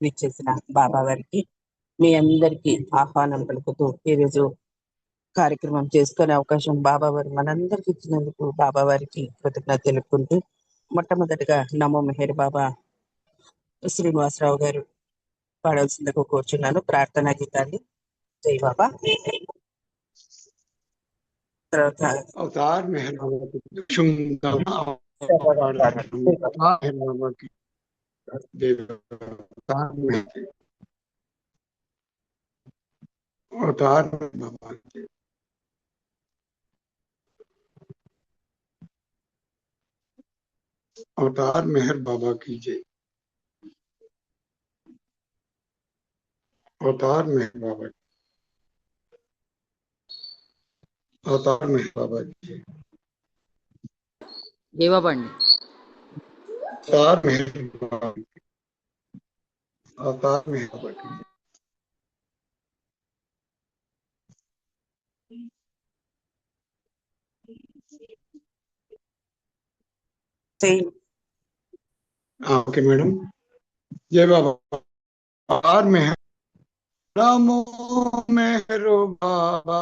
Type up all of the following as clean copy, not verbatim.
విచ్చేసిన బాబా వారికి మీ అందరికీ ఆహ్వానం పలుకుతూ ఈరోజు కార్యక్రమం చేసుకునే అవకాశం బాబా వారు మనందరికి ఇచ్చినందుకు బాబా వారికి కృతజ్ఞత తెలుపుకుంటూ మొట్టమొదటిగా నమో మెహర్ బాబా శ్రీనివాసరావు గారు పాడాల్సిందిగా కోరుచున్నాను ప్రార్థనా గీతాన్ని. జై బాబా. తర్వాత अवतार मेहर बाबा की अवतार बाबा की अवतार मेहर बाबा की जय। अवतार मेहर बाबा अवतार मेहर बाबा की जय। जय बाबा अंडी। अवतार मेहर बाबा की अवतार मेहर बाबा की ओके मैडम। जय बाबा। अवतार मेहर नमो मेहरो बाबा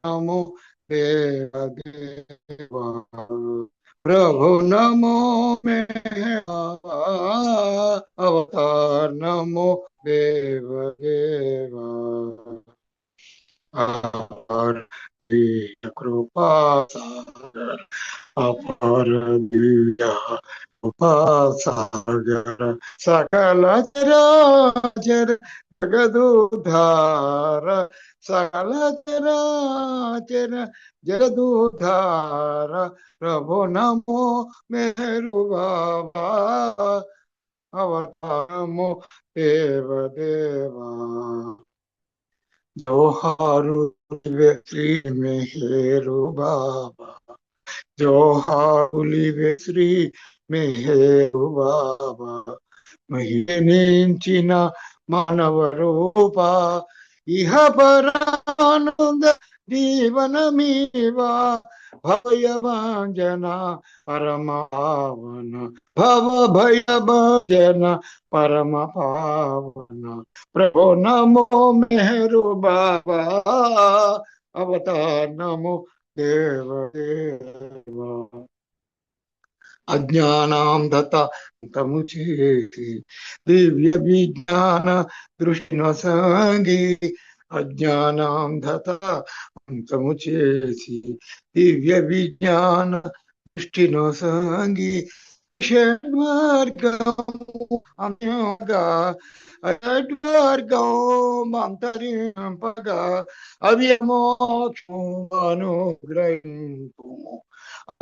नमो देव देवा प्रभु नमो मेहर बाबा अवतार नमो देव देवा कृपा अपार दिव्या उपासागर सकल चराचर जगदुद्धार सकल चराचर जगदुद्धार प्रभु नमो मेहरु बाबा अवतार नमो देव देवा जोहारु श्री मेहरु बाबा जोहारुलिवे श्री मेहरु बाबा महिमिंచిన మానవ రూప ఇహ పరానంద జీవనమీవా భయభంజన పరమ పావన భవ భయభంజన పరమ పావన ప్రభు నమో మెహరు బాబా అవతార్ నమో देव देवा अज्ञानांधता तमुचेति दिव्य विज्ञान दृष्टि न संगी अज्ञानांधता तमुचेति दिव्य विज्ञान दृष्टि न संगी अड्वर्गोमंतरिंपगा अव्यमोक्षमनुग्रहिंपुमु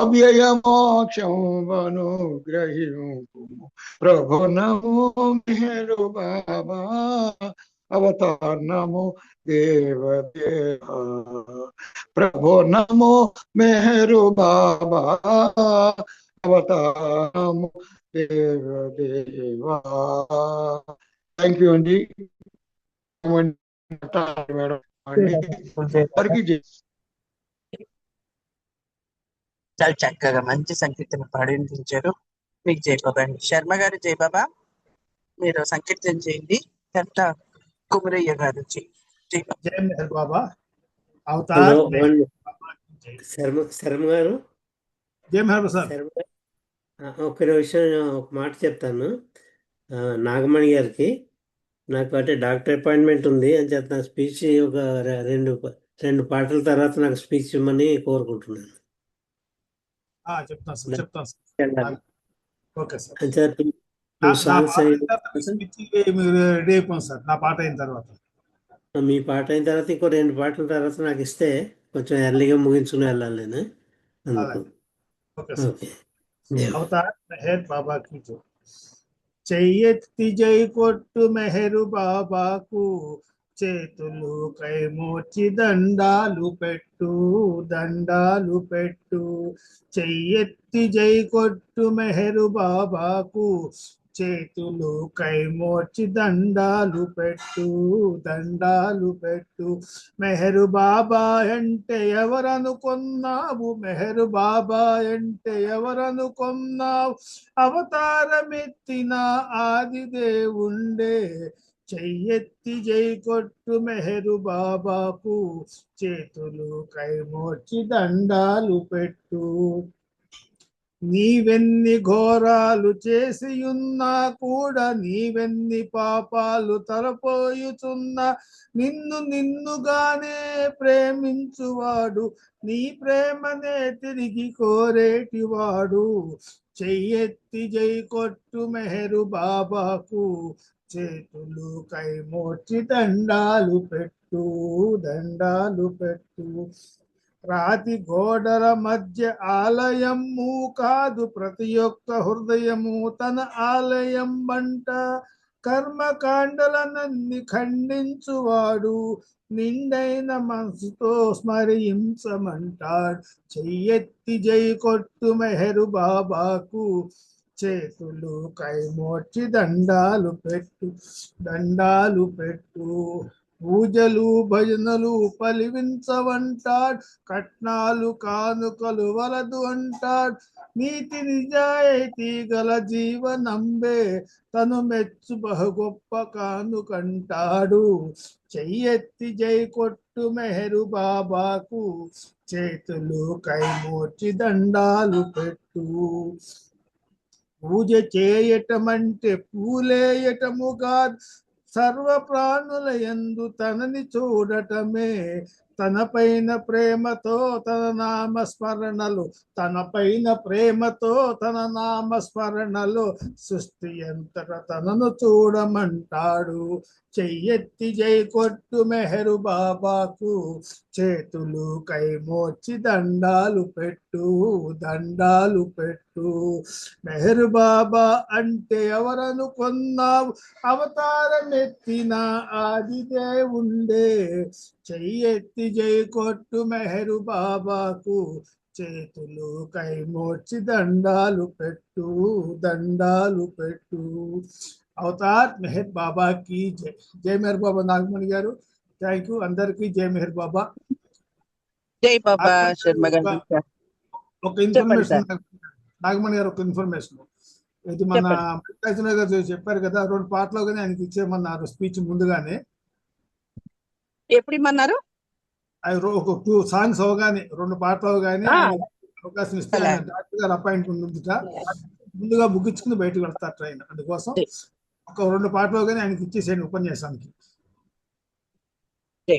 अव्ययमोक्षमनुग्रहिंपुमु प्रभु नमो मेहरु बाबा अवतार नमो देव देवा प्रभु नमो मेहरु बाबा अवतार नमो देव देवा। थैंक यू अंडी మేడం చాలా చక్కగా మంచి సంకీర్తన పాడి వినిపించారు. మీకు జయబాబా అండి. శర్మ గారు జయబాబా మీరు సంకీర్తన చేయండి. తర్వాత కుమరయ్య గారు జయ మెహర్ బాబా అవతార్ శర్మ గారు జయ మెహర్ సార్. ఒక విషయం ఒక మాట చెప్తాను నాగమణి గారికి. నాకు అంటే డాక్టర్ అపాయింట్మెంట్ ఉంది అని చెప్పి నా స్పీచ్ ఒక రెండు పాటల తర్వాత నాకు స్పీచ్ ఇవ్వమని కోరుకుంటున్నాను. మీ పాట అయిన తర్వాత ఇంకో రెండు పాటల తర్వాత నాకు ఇస్తే కొంచెం ఎర్లీగా ముగించుకుని వెళ్ళాలి నేను. అవతార్ మెహర్ బాబా కి చెయ్యెత్తి జై కొట్టు మెహరు బాబాకు చేతులు కైమోచి దండాలు పెట్టు దండాలు పెట్టు. చెయ్యెత్తి జై కొట్టు మెహరు బాబాకు చేతులు కైమోర్చి దండాలు పెట్టు, దండాలు పెట్టు. మెహరు బాబా అంటే ఎవరనుకున్నావు, మెహరు బాబా అంటే ఎవరనుకున్నావు, అవతారమెత్తిన ఆది దేవుండే. చెయ్యెత్తి జై కొట్టు మెహరు బాబాకు, చేతులు కైమోర్చి దండాలు పెట్టు. నీవెన్ని ఘోరాలు చేసియున్నా కూడా, నీవెన్ని పాపాలు తలపోయుచున్నా, నిన్నుగానే ప్రేమించువాడు, నీ ప్రేమనే తిరిగి కోరేటివాడు. చెయ్యెత్తి జై కొట్టు మెహరు బాబాకు, చేతులు కైమోర్చి దండాలు పెట్టు, దండాలు పెట్టు. రాతి గోడల మధ్య ఆలయము కాదు, ప్రతి ఒక్క హృదయము తన ఆలయం బంట. కర్మకాండలనన్ని ఖండించువాడు, నిండైన మనసుతో స్మరించమంటాడు. చెయ్యెత్తి జై కొట్టు మెహరు బాబాకు, చేతులు కైమోర్చి దండాలు పెట్టు, దండాలు పెట్టు. పూజలు భజనలు పలివించవంటాడు, కట్నాలు కానుకలు వలదు అంటాడు. నీతి నిజాయితీ గల జీవనంబే తను మెచ్చు బహు గొప్ప కానుకంటాడు. చెయ్యెత్తి జై కొట్టు మెహరు బాబాకు, చేతులు కైమోర్చి దండాలు పెట్టు. పూజ చేయటమంటే పూలేయటము కాదు, సర్వ ప్రాణుల యందు తనని చూడటమే. తన పైన ప్రేమతో తన నామస్మరణలు, తన పైన ప్రేమతో తన నామస్మరణలు, సృష్టి ఎంతట తనను చూడమంటాడు. చెయ్యెత్తి జై కొట్టు మెహరు బాబాకు, చేతులు కైమోర్చి దండాలు పెట్టు, దండాలు పెట్టు. మెహరు బాబా అంటే ఎవరనుకున్నావు, అవతారమెత్తిన ఆది దేవుండే. చెయ్యెత్తి జై కొట్టు మెహరు బాబాకు, చేతులు కైమోర్చి దండాలు పెట్టు, దండాలు పెట్టు. అవతార్ మెహర్ బాబాకి జై. జై మెహర్ బాబా నాగమణి గారు. థ్యాంక్ యూ అందరికీ. జై మెహర్ బాబా. జై బాబా శర్మ గారు. ఒక చెప్పండి ఇన్ఫర్మేషన్ సార్. నాగమణి గారు, ఒక ఇన్ఫర్మేషన్. ఇది మన చెప్పండి. మల్లికార్జున గారు చెప్పారు కదా, 2 పాటలు కానీ ఆయనకి ఇచ్చేయమన్నారు స్పీచ్ ముందుగానే. ఎప్పుడు ఇమ్మన్నారు? ఆయన ఒక 2 సాంగ్స్ అవగానే, 2 పాటలు అవగానే ఆ, ఆయన అవకాశం ఇస్తే, ఆయన డాక్టర్ గారు అపాయింట్మెంట్ ఉందిట, ముందుగా ముగించుకుని బయటకు వెళ్తారు ఆయన. అందుకోసం ఒక 2 పాటలు అవగానే ఆయనకి ఇచ్చేసేయండి ఉపన్యాసానికి. జై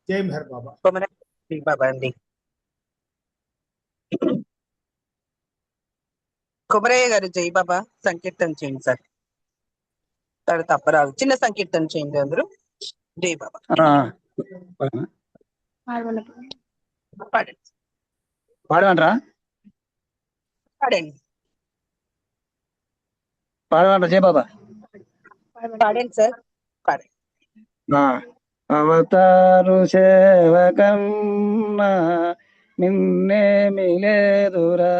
జై మెహర్ బాబా. జై బాబా అండి. కొమరయ్య గారు జై బాబా సంకీర్తన చేయండి సార్. తర్వాత అప్పరావు చిన్న సంకీర్తన చేయండి అందరూ. జై బాబా పాడండి. పాడమంటారా? పాడండి పాడమంటారా? జై బాబా పాడండి సార్, పాడండి. అవతారు సేవకన్నా నిన్నేమి లేదురా,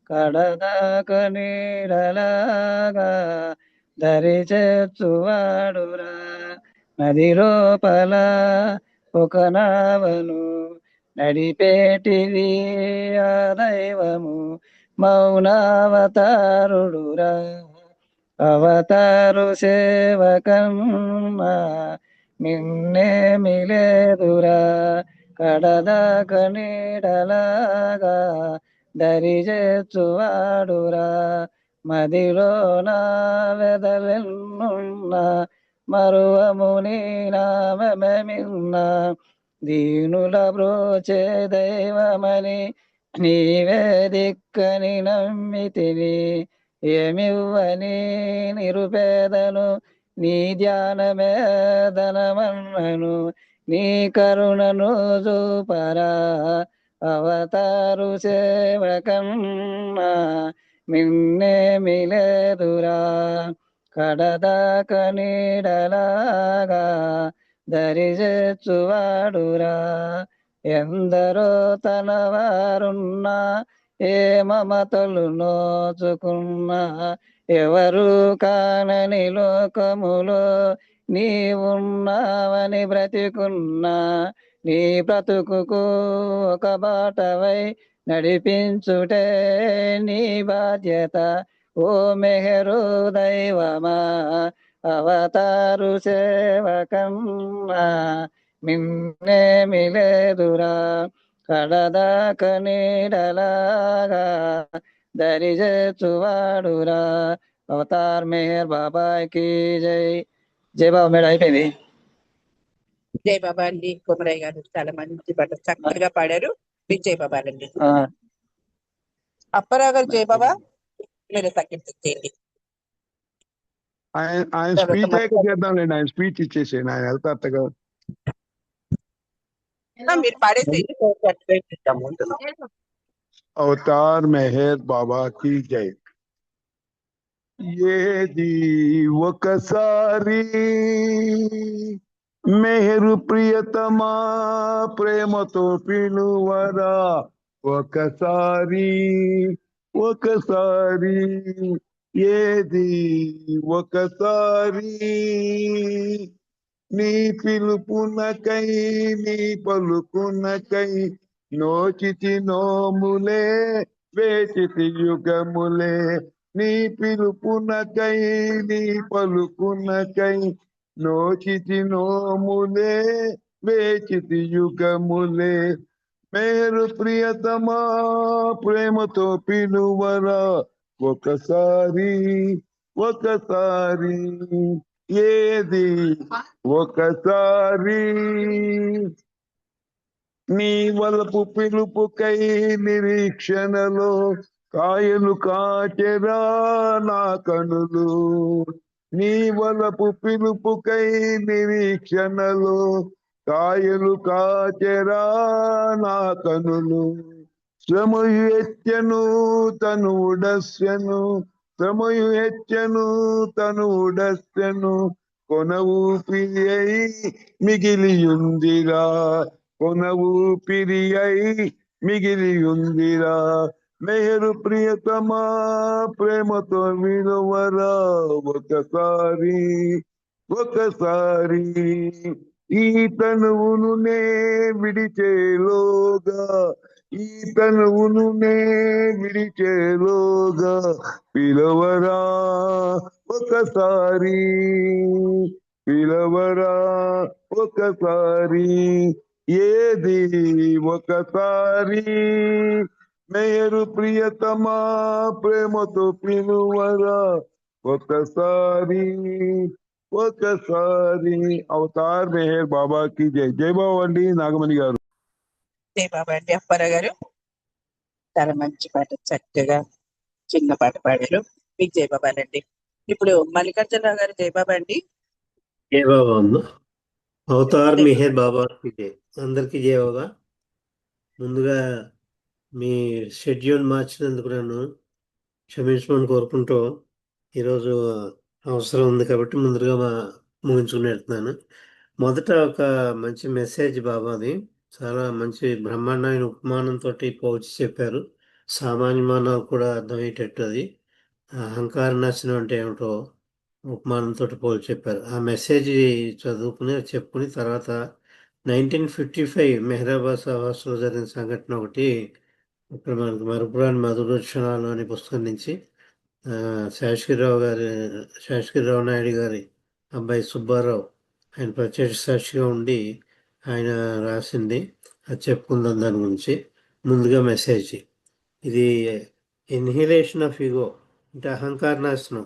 కడదాక నీడలాగా దరి చేర్చువాడురా. నది లోపల ఒక నావను నడిపేటిది ఆ దైవము, మౌనావతారుడురా. అవతారు సేవకన్నా నిన్నేమి లేదురా, కడదాక నీడలాగా దరి చేర్చువాడురా. మదిలో నా వెదలెన్నున్నా మరువము నీ నామమిన్న, దీనుల బ్రోచే దైవమని నీవే దిక్కని నమ్మితిని. ఏమివ్వని నిరుపేదను నీ ధ్యానమే ధనమన్నను, నీ కరుణను చూపరా. అవతారు సేవకన్నా నిన్నేమి లేదురా, కడదాక నీడలాగా దరి చేర్చువాడురా. ఎందరో తన వారున్నా ఏ మమతలు నోచుకున్నా ఎవరు కానని లోకములో నీవున్నావని బ్రతికున్నా నీ బ్రతుకుకు ఒక బాటవై నడిపించుటే నీ బాధ్యత. ఓ మెహరు దైవమా అవతారు సేవకన్నా మిన్నేమి లేదురా కడదాక నీడలాగా దరిచేచువాడురా. అవతార్ మెహర్ బాబాకి జై. జై బాబా. మేడం అయిపోయింది. జై బాబా అండి. కుమరయ్య గారు చాలా మంచి పాట చక్కగా పాడారు. మీకు జై బాబా అండి. అప్పారావు గారు జై బాబా మీరు తగ్గించేయండి. ఆయన స్పీచ్ అయితే చేద్దాంలేండి. ఆయన స్పీచ్ ఇచ్చేసేయండి. ఆయన వెళ్తారు కదా. మీరు పాడేసేయండి. అవతార్ మెహర్ బాబా की जय. ఏది ఒకసారి మెహరు ప్రియతమా ప్రేమతో పిలువరా ఒకసారి ఒకసారి ఏది ఒకసారి నీ పిలుపునకై నీ పలుకునకై నోచితి నోములే వేచితి యుగములే నీ పిలుపునకై నీ పలుకునకై నోచితి నోములే వేచితి యుగములే మేరు ప్రియతమా ప్రేమతో పిలువరా ఒకసారి ఒకసారి ఏది ఒకసారి నీ వలపు పిలుపుకై నిరీక్షణలో కాయలు కాచెరా నా కనులు నీ వలపు పిలుపుకై నిరీక్షణలో కాయలు కాచెరా నా కనులు శ్రమయు హెచ్చను తను ఉడస్యను శ్రమయు హెచ్చను తను ఉడస్యను కొన ఊపిరి అయి మిగిలియుందిరా కొన ఊపిరి అయి మిగిలియుందిరా మెహరు ప్రియతమా ప్రేమతో విలువరా ఒకసారి ఒకసారి ఈ తనువును నే విడిచేలోగా ఈ తనువును నే విడిచేలోగా పిలవరా ఒకసారి పిలవరా ఒకసారి ఏది ఒకసారి మేరు ప్రియతమా ప్రేమతో పిలువరా ఒకసారి ఒకసారి అవతార్ మెహర్ బాబాకి జై. జై బాబా అండి నాగమణి గారు. జై బాబా అండి. అప్పారావు గారు చాలా మంచి పాట చక్కగా చిన్న పాట పాడారు. మీకు జై బాబా అండి. ఇప్పుడు మల్లికార్జునరావు గారు జై బాబా అండి. జై బాబా అమ్మ. అవతార్ మెహర్ బాబాకి జై. అందరికీ జై బాబా. ముందుగా మీ షెడ్యూల్ మార్చినందుకు నన్ను క్షమించమని కోరుకుంటూ ఈరోజు అవసరం ఉంది కాబట్టి ముందుగా ముగించుకుని వెళ్తున్నాను. మొదట ఒక మంచి మెసేజ్ బాబాది చాలా మంచి బ్రహ్మాండమైన ఉపమానంతో పోల్చి చెప్పారు. సామాన్య మానవులు కూడా అర్థమయ్యేటట్టు అది అహంకార నాశనం అంటే ఏమిటో ఉపమానంతో పోల్చి చెప్పారు. ఆ మెసేజ్ చదువుకుని చెప్పుకుని తర్వాత 1955 మెహరాబాద్ సభలో జరిగిన సంఘటన ఒకటి ఇక్కడ మనకు మరుపురాని మధుర క్షణాలు అనే పుస్తకం నుంచి శాసగిరిరావు నాయుడు గారి అబ్బాయి సుబ్బారావు ఆయన ప్రత్యక్ష సాక్షిగా ఉండి ఆయన రాసింది. అది చెప్పుకుందాం దాని గురించి. ముందుగా మెసేజ్ ఇది ఎన్హిలేషన్ ఆఫ్ ఈగో అంటే అహంకార నాశనం.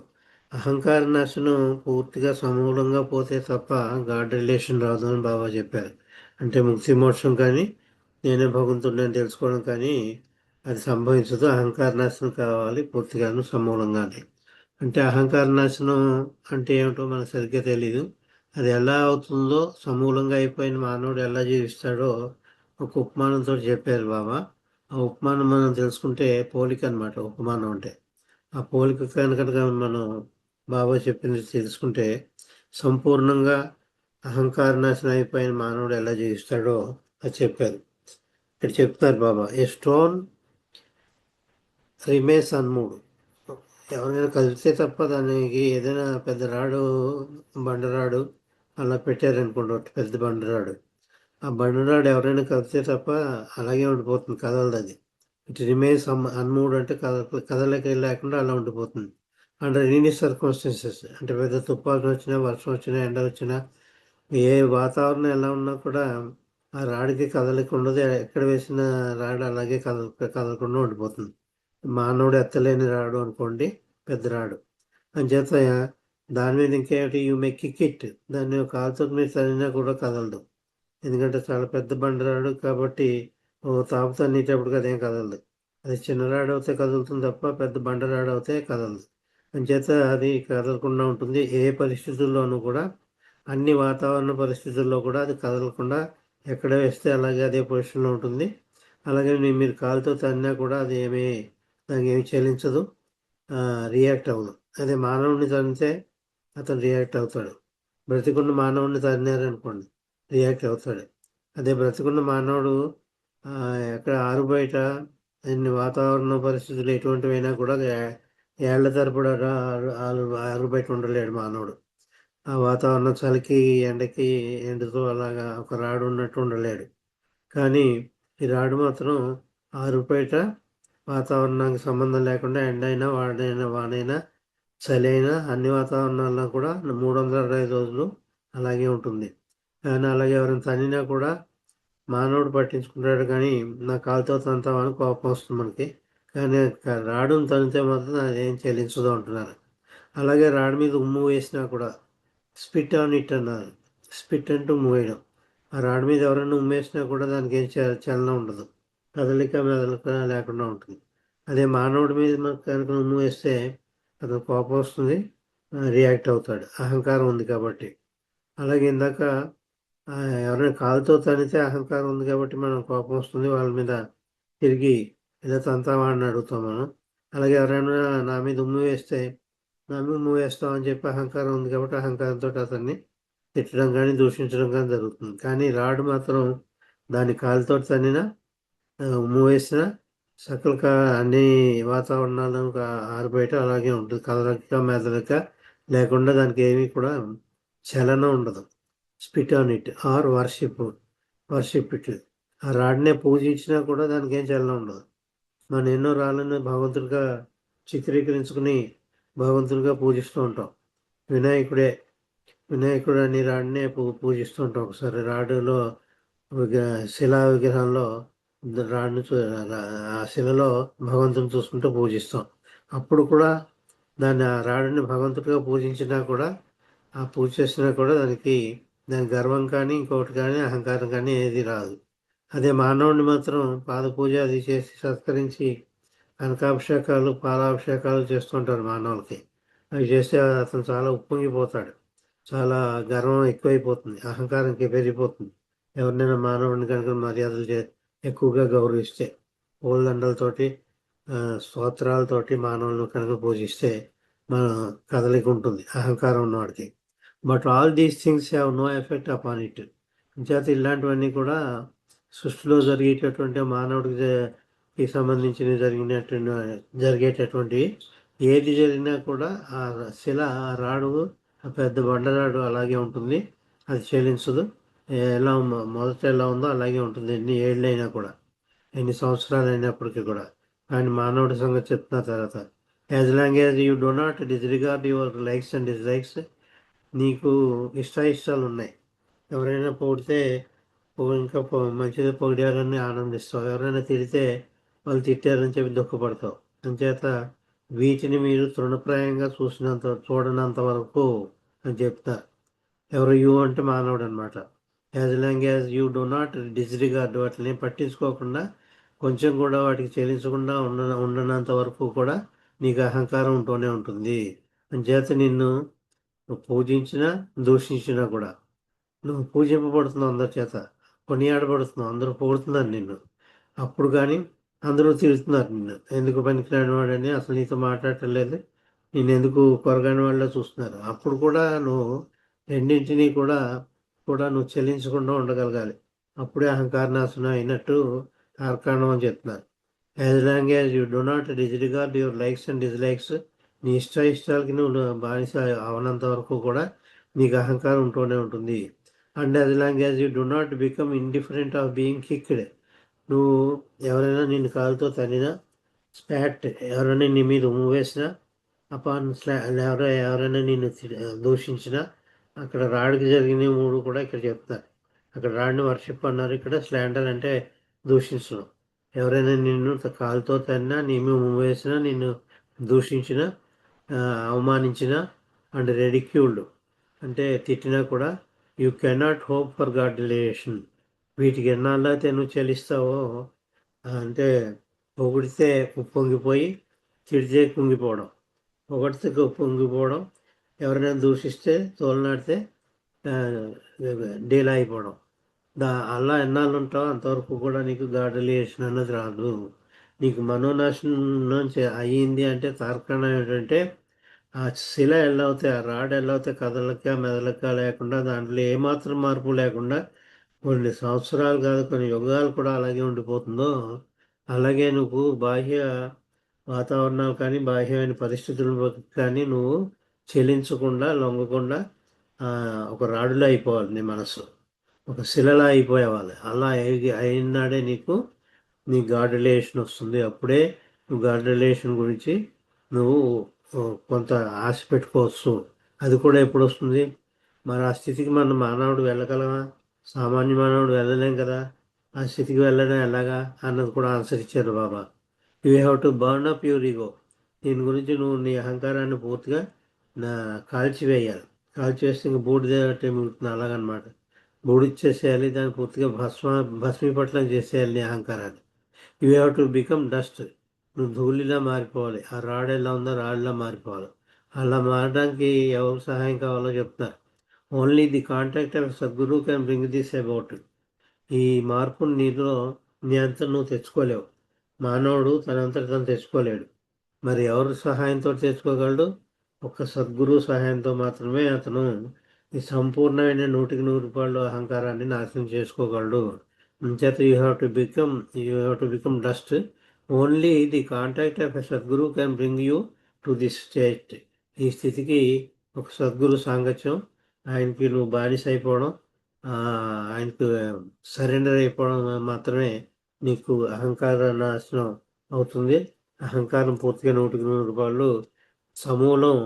అహంకార నాశనం పూర్తిగా సమూలంగా పోతే తప్ప గాడ్ రిలేషన్ రాదు అని బాబా చెప్పారు. అంటే ముక్తి మోక్షం కానీ నేనే భగవంతుడిని తెలుసుకోవడం కానీ అది సంభవించదు. అహంకార నాశనం కావాలి పూర్తిగాను సమూలంగానే. అంటే అహంకార నాశనం అంటే ఏమిటో మనకు సరిగ్గా తెలీదు. అది ఎలా అవుతుందో సమూలంగా అయిపోయిన మానవుడు ఎలా జీవిస్తాడో ఒక ఉపమానంతో చెప్పారు బాబా. ఆ ఉపమానం మనం తెలుసుకుంటే పోలిక అనమాట. ఉపమానం అంటే ఆ పోలిక కనుక మనం బాబా చెప్పింది తెలుసుకుంటే సంపూర్ణంగా అహంకార నాశనం అయిపోయిన మానవుడు ఎలా జీవిస్తాడో అది చెప్పారు. ఇక్కడ చెప్తారు బాబా. ఏ స్టోన్ రిమేన్స్ అన్మూడు. ఎవరైనా కదిలితే తప్ప దానికి ఏదైనా పెద్ద రాడు, బండరాడు అలా పెట్టారనుకోండి, ఒకటి పెద్ద బండరాడు, ఆ బండరాడు ఎవరైనా కదిలితే తప్ప అలాగే ఉండిపోతుంది, కదలదు అది. ఇట్ రిమైన్స్ అన్మూడ్ అంటే కదలకి లేకుండా అలా ఉండిపోతుంది. అండర్ ఎనీ సర్కమ్స్టెన్సెస్, అంటే పెద్ద తుఫాను వచ్చినా, వర్షం వచ్చినా, ఎండ వచ్చినా, ఏ వాతావరణం ఎలా ఉన్నా కూడా ఆ రాడికి కదలిక ఉండదు. ఎక్కడ వేసిన రాడు అలాగే కదలకుండా ఉండిపోతుంది. మానవుడు ఎత్తలేని రాడు అనుకోండి, పెద్ద రాడు. అంచేత దాని మీద ఇంకేంటి, యూ మే కిక్ ఇట్, దాన్ని కాలుతో మీరు తరిగినా కూడా కదలదు. ఎందుకంటే చాలా పెద్ద బండరాడు కాబట్టి తాపు తన్నేటప్పుడు అదేం కదలదు. అది చిన్న రాడు అవుతే కదులుతుంది తప్ప పెద్ద బండరాడు అవుతే కదలదు. అంచేత అది కదలకుండా ఉంటుంది. ఏ పరిస్థితుల్లోనూ కూడా, అన్ని వాతావరణ పరిస్థితుల్లో కూడా అది కదలకుండా ఎక్కడ వేస్తే అలాగే అదే పొజిషన్లో ఉంటుంది. అలాగే మీరు కాలుతో తన్నినా కూడా అది దానికి ఏమి చెల్లించదు, రియాక్ట్ అవ్వదు. అదే మానవుడిని తన్నితే అతను రియాక్ట్ అవుతాడు. బ్రతికున్న మానవుడిని తన్నారనుకోండి, రియాక్ట్ అవుతాడు. అదే బ్రతికున్న మానవుడు ఎక్కడ ఆరు బయట ఎన్ని వాతావరణ పరిస్థితులు ఎటువంటివైనా కూడా ఏళ్ల తరపుడు ఆరు బయట ఉండలేడు మానవుడు. ఆ వాతావరణం చలికి, ఎండకి, ఎండుతో అలాగా ఒక రాడు ఉన్నట్టు ఉండలేడు. కానీ ఈ రాడు మాత్రం ఆరు బయట వాతావరణానికి సంబంధం లేకుండా ఎండైనా, వానైనా, చలి అయినా, అన్ని వాతావరణాల్లో కూడా 365 రోజులు అలాగే ఉంటుంది. కానీ అలాగే ఎవరైనా తన్నినా కూడా మానవుడు పట్టించుకుంటాడు, కానీ నా కాలుతో తంతామని కోపం వస్తుంది మనకి. కానీ రాడును తనితే మాత్రం అదేం చెల్లించదు అంటున్నారు. అలాగే రాడు మీద ఉమ్ము వేసినా కూడా స్పిట్ ఆన్ ఇట్ అన్నారు. స్పిట్ అంటూ ఉమ్ము వేయడం. ఆ రాడు మీద ఎవరైనా ఉమ్మేసినా కూడా దానికి ఏం చలనం ఉండదు, కదలిక మెదలిక లేకుండా ఉంటుంది. అదే మానవుడి మీద కనుక ఉమ్ము వేస్తే అతను కోపం వస్తుంది, రియాక్ట్ అవుతాడు, అహంకారం ఉంది కాబట్టి. అలాగే ఇందాక ఎవరైనా కాలుతో తనితే అహంకారం ఉంది కాబట్టి మనం కోపం వస్తుంది, వాళ్ళ మీద తిరిగి ఏదో తంతావా అని అడుగుతాం మనం. అలాగే ఎవరైనా నా మీద ఉమ్ము వేస్తే నా మీద ఉమ్ము వేస్తామని చెప్పి అహంకారం ఉంది కాబట్టి అహంకారంతో అతన్ని తిట్టడం కానీ, దూషించడం కానీ జరుగుతుంది. కానీ రాడు మాత్రం దాని కాలుతో తన్నినా, ఉమ్ము వేసిన సకల అన్ని వాతావరణాలు ఆరుబయట అలాగే ఉంటుంది. కదలక మెదలక లేకుండా దానికి ఏమీ కూడా చలనం ఉండదు. Spit on it or worship it. ఆ రాడ్నే పూజించినా కూడా దానికి ఏం చలనం ఉండదు. మనం ఎన్నో రాళ్ళను భగవంతుడిగా చిత్రీకరించుకుని భగవంతుడిగా పూజిస్తూ ఉంటాం. వినాయకుడు అని రాడినే పూజిస్తూ ఉంటాం. ఒకసారి రాడులో శిలా విగ్రహంలో రాడుని ఆ శిలలో భగవంతుని చూసుకుంటూ పూజిస్తాం. అప్పుడు కూడా దాన్ని, ఆ రాడుని భగవంతుడిగా పూజించినా కూడా, ఆ పూజ చేసినా కూడా దాని గర్వం కానీ, ఇంకొకటి కానీ, అహంకారం కానీ ఏది రాదు. అదే మానవుడిని మాత్రం పాద పూజ అది చేసి సత్కరించి కనకాభిషేకాలు, పాలాభిషేకాలు చేస్తుంటారు మానవులకి. అవి చేస్తే అతను చాలా ఉప్పొంగిపోతాడు, చాలా గర్వం ఎక్కువైపోతుంది, అహంకారం పెరిగిపోతుంది. ఎవరినైనా మానవుడిని కనుక మర్యాదలు ఎక్కువగా గౌరవిస్తే, పూలదండలతోటి, స్తోత్రాలతోటి మానవులను కనుక పూజిస్తే మన కదలిక ఉంటుంది అహంకారం ఉన్నవాడికి. But all these things have no effect upon it. చేత ఇలాంటివన్నీ కూడా సృష్టిలో జరిగేటటువంటి మానవుడికి సంబంధించిన జరిగేటటువంటి ఏది జరిగినా కూడా ఆ శిల, ఆ రాడు, ఆ పెద్ద బండరాడు అలాగే ఉంటుంది, అది చెల్లించదు. ఎలా మొదట ఎలా ఉందో అలాగే ఉంటుంది, ఎన్ని ఏళ్ళైనా కూడా, ఎన్ని సంవత్సరాలు అయినప్పటికీ కూడా. కానీ మానవుడి సంగతి చెప్తున్న తర్వాత, as long as you do not disregard your likes and dislikes, నీకు ఇష్టాయిష్టాలు ఉన్నాయి. ఎవరైనా పొగిడితే ఇంకా మంచిగా పొగిడారని ఆనందిస్తావు, ఎవరైనా తిడితే వాళ్ళు తిట్టారని చెప్పి దుఃఖపడతావు. అంచేత వీటిని మీరు తృణప్రాయంగా చూడనంత వరకు అని చెప్తారు. ఎవరు యూ అంటే మానవుడు అనమాట. As long as you do not disregard, వాటిని పట్టించుకోకుండా, కొంచెం కూడా వాటికి చెల్లించకుండా ఉండనంత వరకు కూడా నీకు అహంకారం ఉంటూనే ఉంటుంది. అంచేత నిన్ను పూజించినా, దూషించినా కూడా నువ్వు పూజింపబడుతున్నావు అందరి చేత, కొనియాడబడుతున్నావు, అందరూ పొగుడుతున్నారు నిన్ను. అప్పుడు కానీ అందరూ తిడుతున్నారు నిన్ను, ఎందుకు పనికిరాని వాడని, అసలు నీతో మాట్లాడటం లేదు, నేను ఎందుకు కొరగాని వాళ్ళ చూస్తున్నారు. అప్పుడు కూడా నువ్వు రెండింటినీ కూడా నువ్వు చెల్లించకుండా ఉండగలగాలి. అప్పుడే అహంకారనాశనం అయినట్టు తార్కాణం అని చెప్తున్నారు. As long as you do not disregard your likes and dislikes, నీ ఇష్టాలకి నువ్వు బానిస అవనంత వరకు కూడా నీకు అహంకారం ఉంటూనే ఉంటుంది. And as long as you do not become indifferent of being kicked, నువ్వు ఎవరైనా నిన్ను కాలుతో తన్నినా, స్పాట్ ఎవరైనా నీ మీద వేసినా, అపాన్ ఎవరైనా నిన్ను దూషించినా, అక్కడ రాడికి జరిగిన 3 కూడా ఇక్కడ చెప్తారు. అక్కడ రాడిని వర్షిప్ అన్నారు, ఇక్కడ స్లాండర్ అంటే దూషించడం. ఎవరైనా నిన్ను కాలుతో తన్నా, నీ మీద వేసినా, నిన్ను దూషించిన, అవమానించిన, అండ్ రెడిక్యూల్డ్ అంటే తిట్టినా కూడా, you cannot hope for God relation, వీటికి ఎన్నాళ్ళైతే నువ్వు చెల్లిస్తావో, అంటే పొగిడితే పొంగిపోయి, తిడితే కుంగిపోవడం, పొగిడితే పొంగిపోవడం, ఎవరైనా దూషిస్తే తోలనాడితే డీలా అయిపోవడం, అలా ఎన్నాళ్ళు ఉంటావు అంతవరకు కూడా నీకు గాడ్ రిలేషన్ అన్నది రాదు. నీకు మనోనాశనం అయ్యింది అంటే తార్కాణం ఏంటంటే, ఆ శిల ఎల్లవుతాయి, ఆ రాడ్ ఎల్లవుతాయి, కదలక మెదలక లేకుండా, దాంట్లో ఏమాత్రం మార్పు లేకుండా కొన్ని సంవత్సరాలు కాదు కొన్ని యుగాలు కూడా అలాగే ఉండిపోతుందో, అలాగే నువ్వు బాహ్య వాతావరణాలు కానీ బాహ్యమైన పరిస్థితులు కానీ నువ్వు చెలించకుండా లొంగకుండా ఒక రాడులో అయిపోవాలి. నీ మనసు ఒక శిలలా అయిపోయేవాలి. అలా అయినాడే నీ గాడ్ రిలేషన్ వస్తుంది. అప్పుడే నువ్వు గాడ్ రిలేషన్ గురించి నువ్వు కొంత ఆశ పెట్టుకోవచ్చు. అది కూడా ఎప్పుడు వస్తుంది? మరి ఆ స్థితికి మన మానవుడు వెళ్ళగలమా? సామాన్య మానవుడు వెళ్ళలేం కదా. ఆ స్థితికి వెళ్ళడం ఎలాగా అన్నది కూడా ఆన్సర్ ఇచ్చారు Baba. You have to burn up your ego. దీని గురించి నువ్వు నీ అహంకారాన్ని పూర్తిగా కాల్చివేయాలి. కాల్చివేస్తే ఇంక బూడిదే మిగులుతుంది, అలాగనమాట. బూడిచ్చేసేయాలి, దాన్ని పూర్తిగా భస్మీపట్లం చేసేయాలి నీ అహంకారాన్ని. You have to become dust. నువ్వు ధూళిలా మారిపోవాలి. ఆ రాడ్ ఎలా ఉందో రాడ్లా మారిపోవాలి. అలా మారడానికి ఎవరు సహాయం కావాలో చెప్తున్నారు. Only the contact of Sadhguru can bring this about. ఈ మార్పుని నీ అంతా నువ్వు తెచ్చుకోలేవు. మానవుడు తనంతట తను తెచ్చుకోలేడు. మరి ఎవరి సహాయంతో తెచ్చుకోగలడు? ఒక్క సద్గురు సహాయంతో మాత్రమే అతను ఈ సంపూర్ణమైన 100% అహంకారాన్ని నాశనం చేసుకోగలడు. అంచేత you have to become dust. Only the contact of a Sadhguru can bring you to this state. ఈ స్థితికి ఒక సద్గురు సాంగత్యం, ఆయనకి నువ్వు బానిస అయిపోవడం, ఆయనకు సరెండర్ అయిపోవడం మాత్రమే నీకు అహంకార నాశనం అవుతుంది. అహంకారం పూర్తిగా 100% సమూలం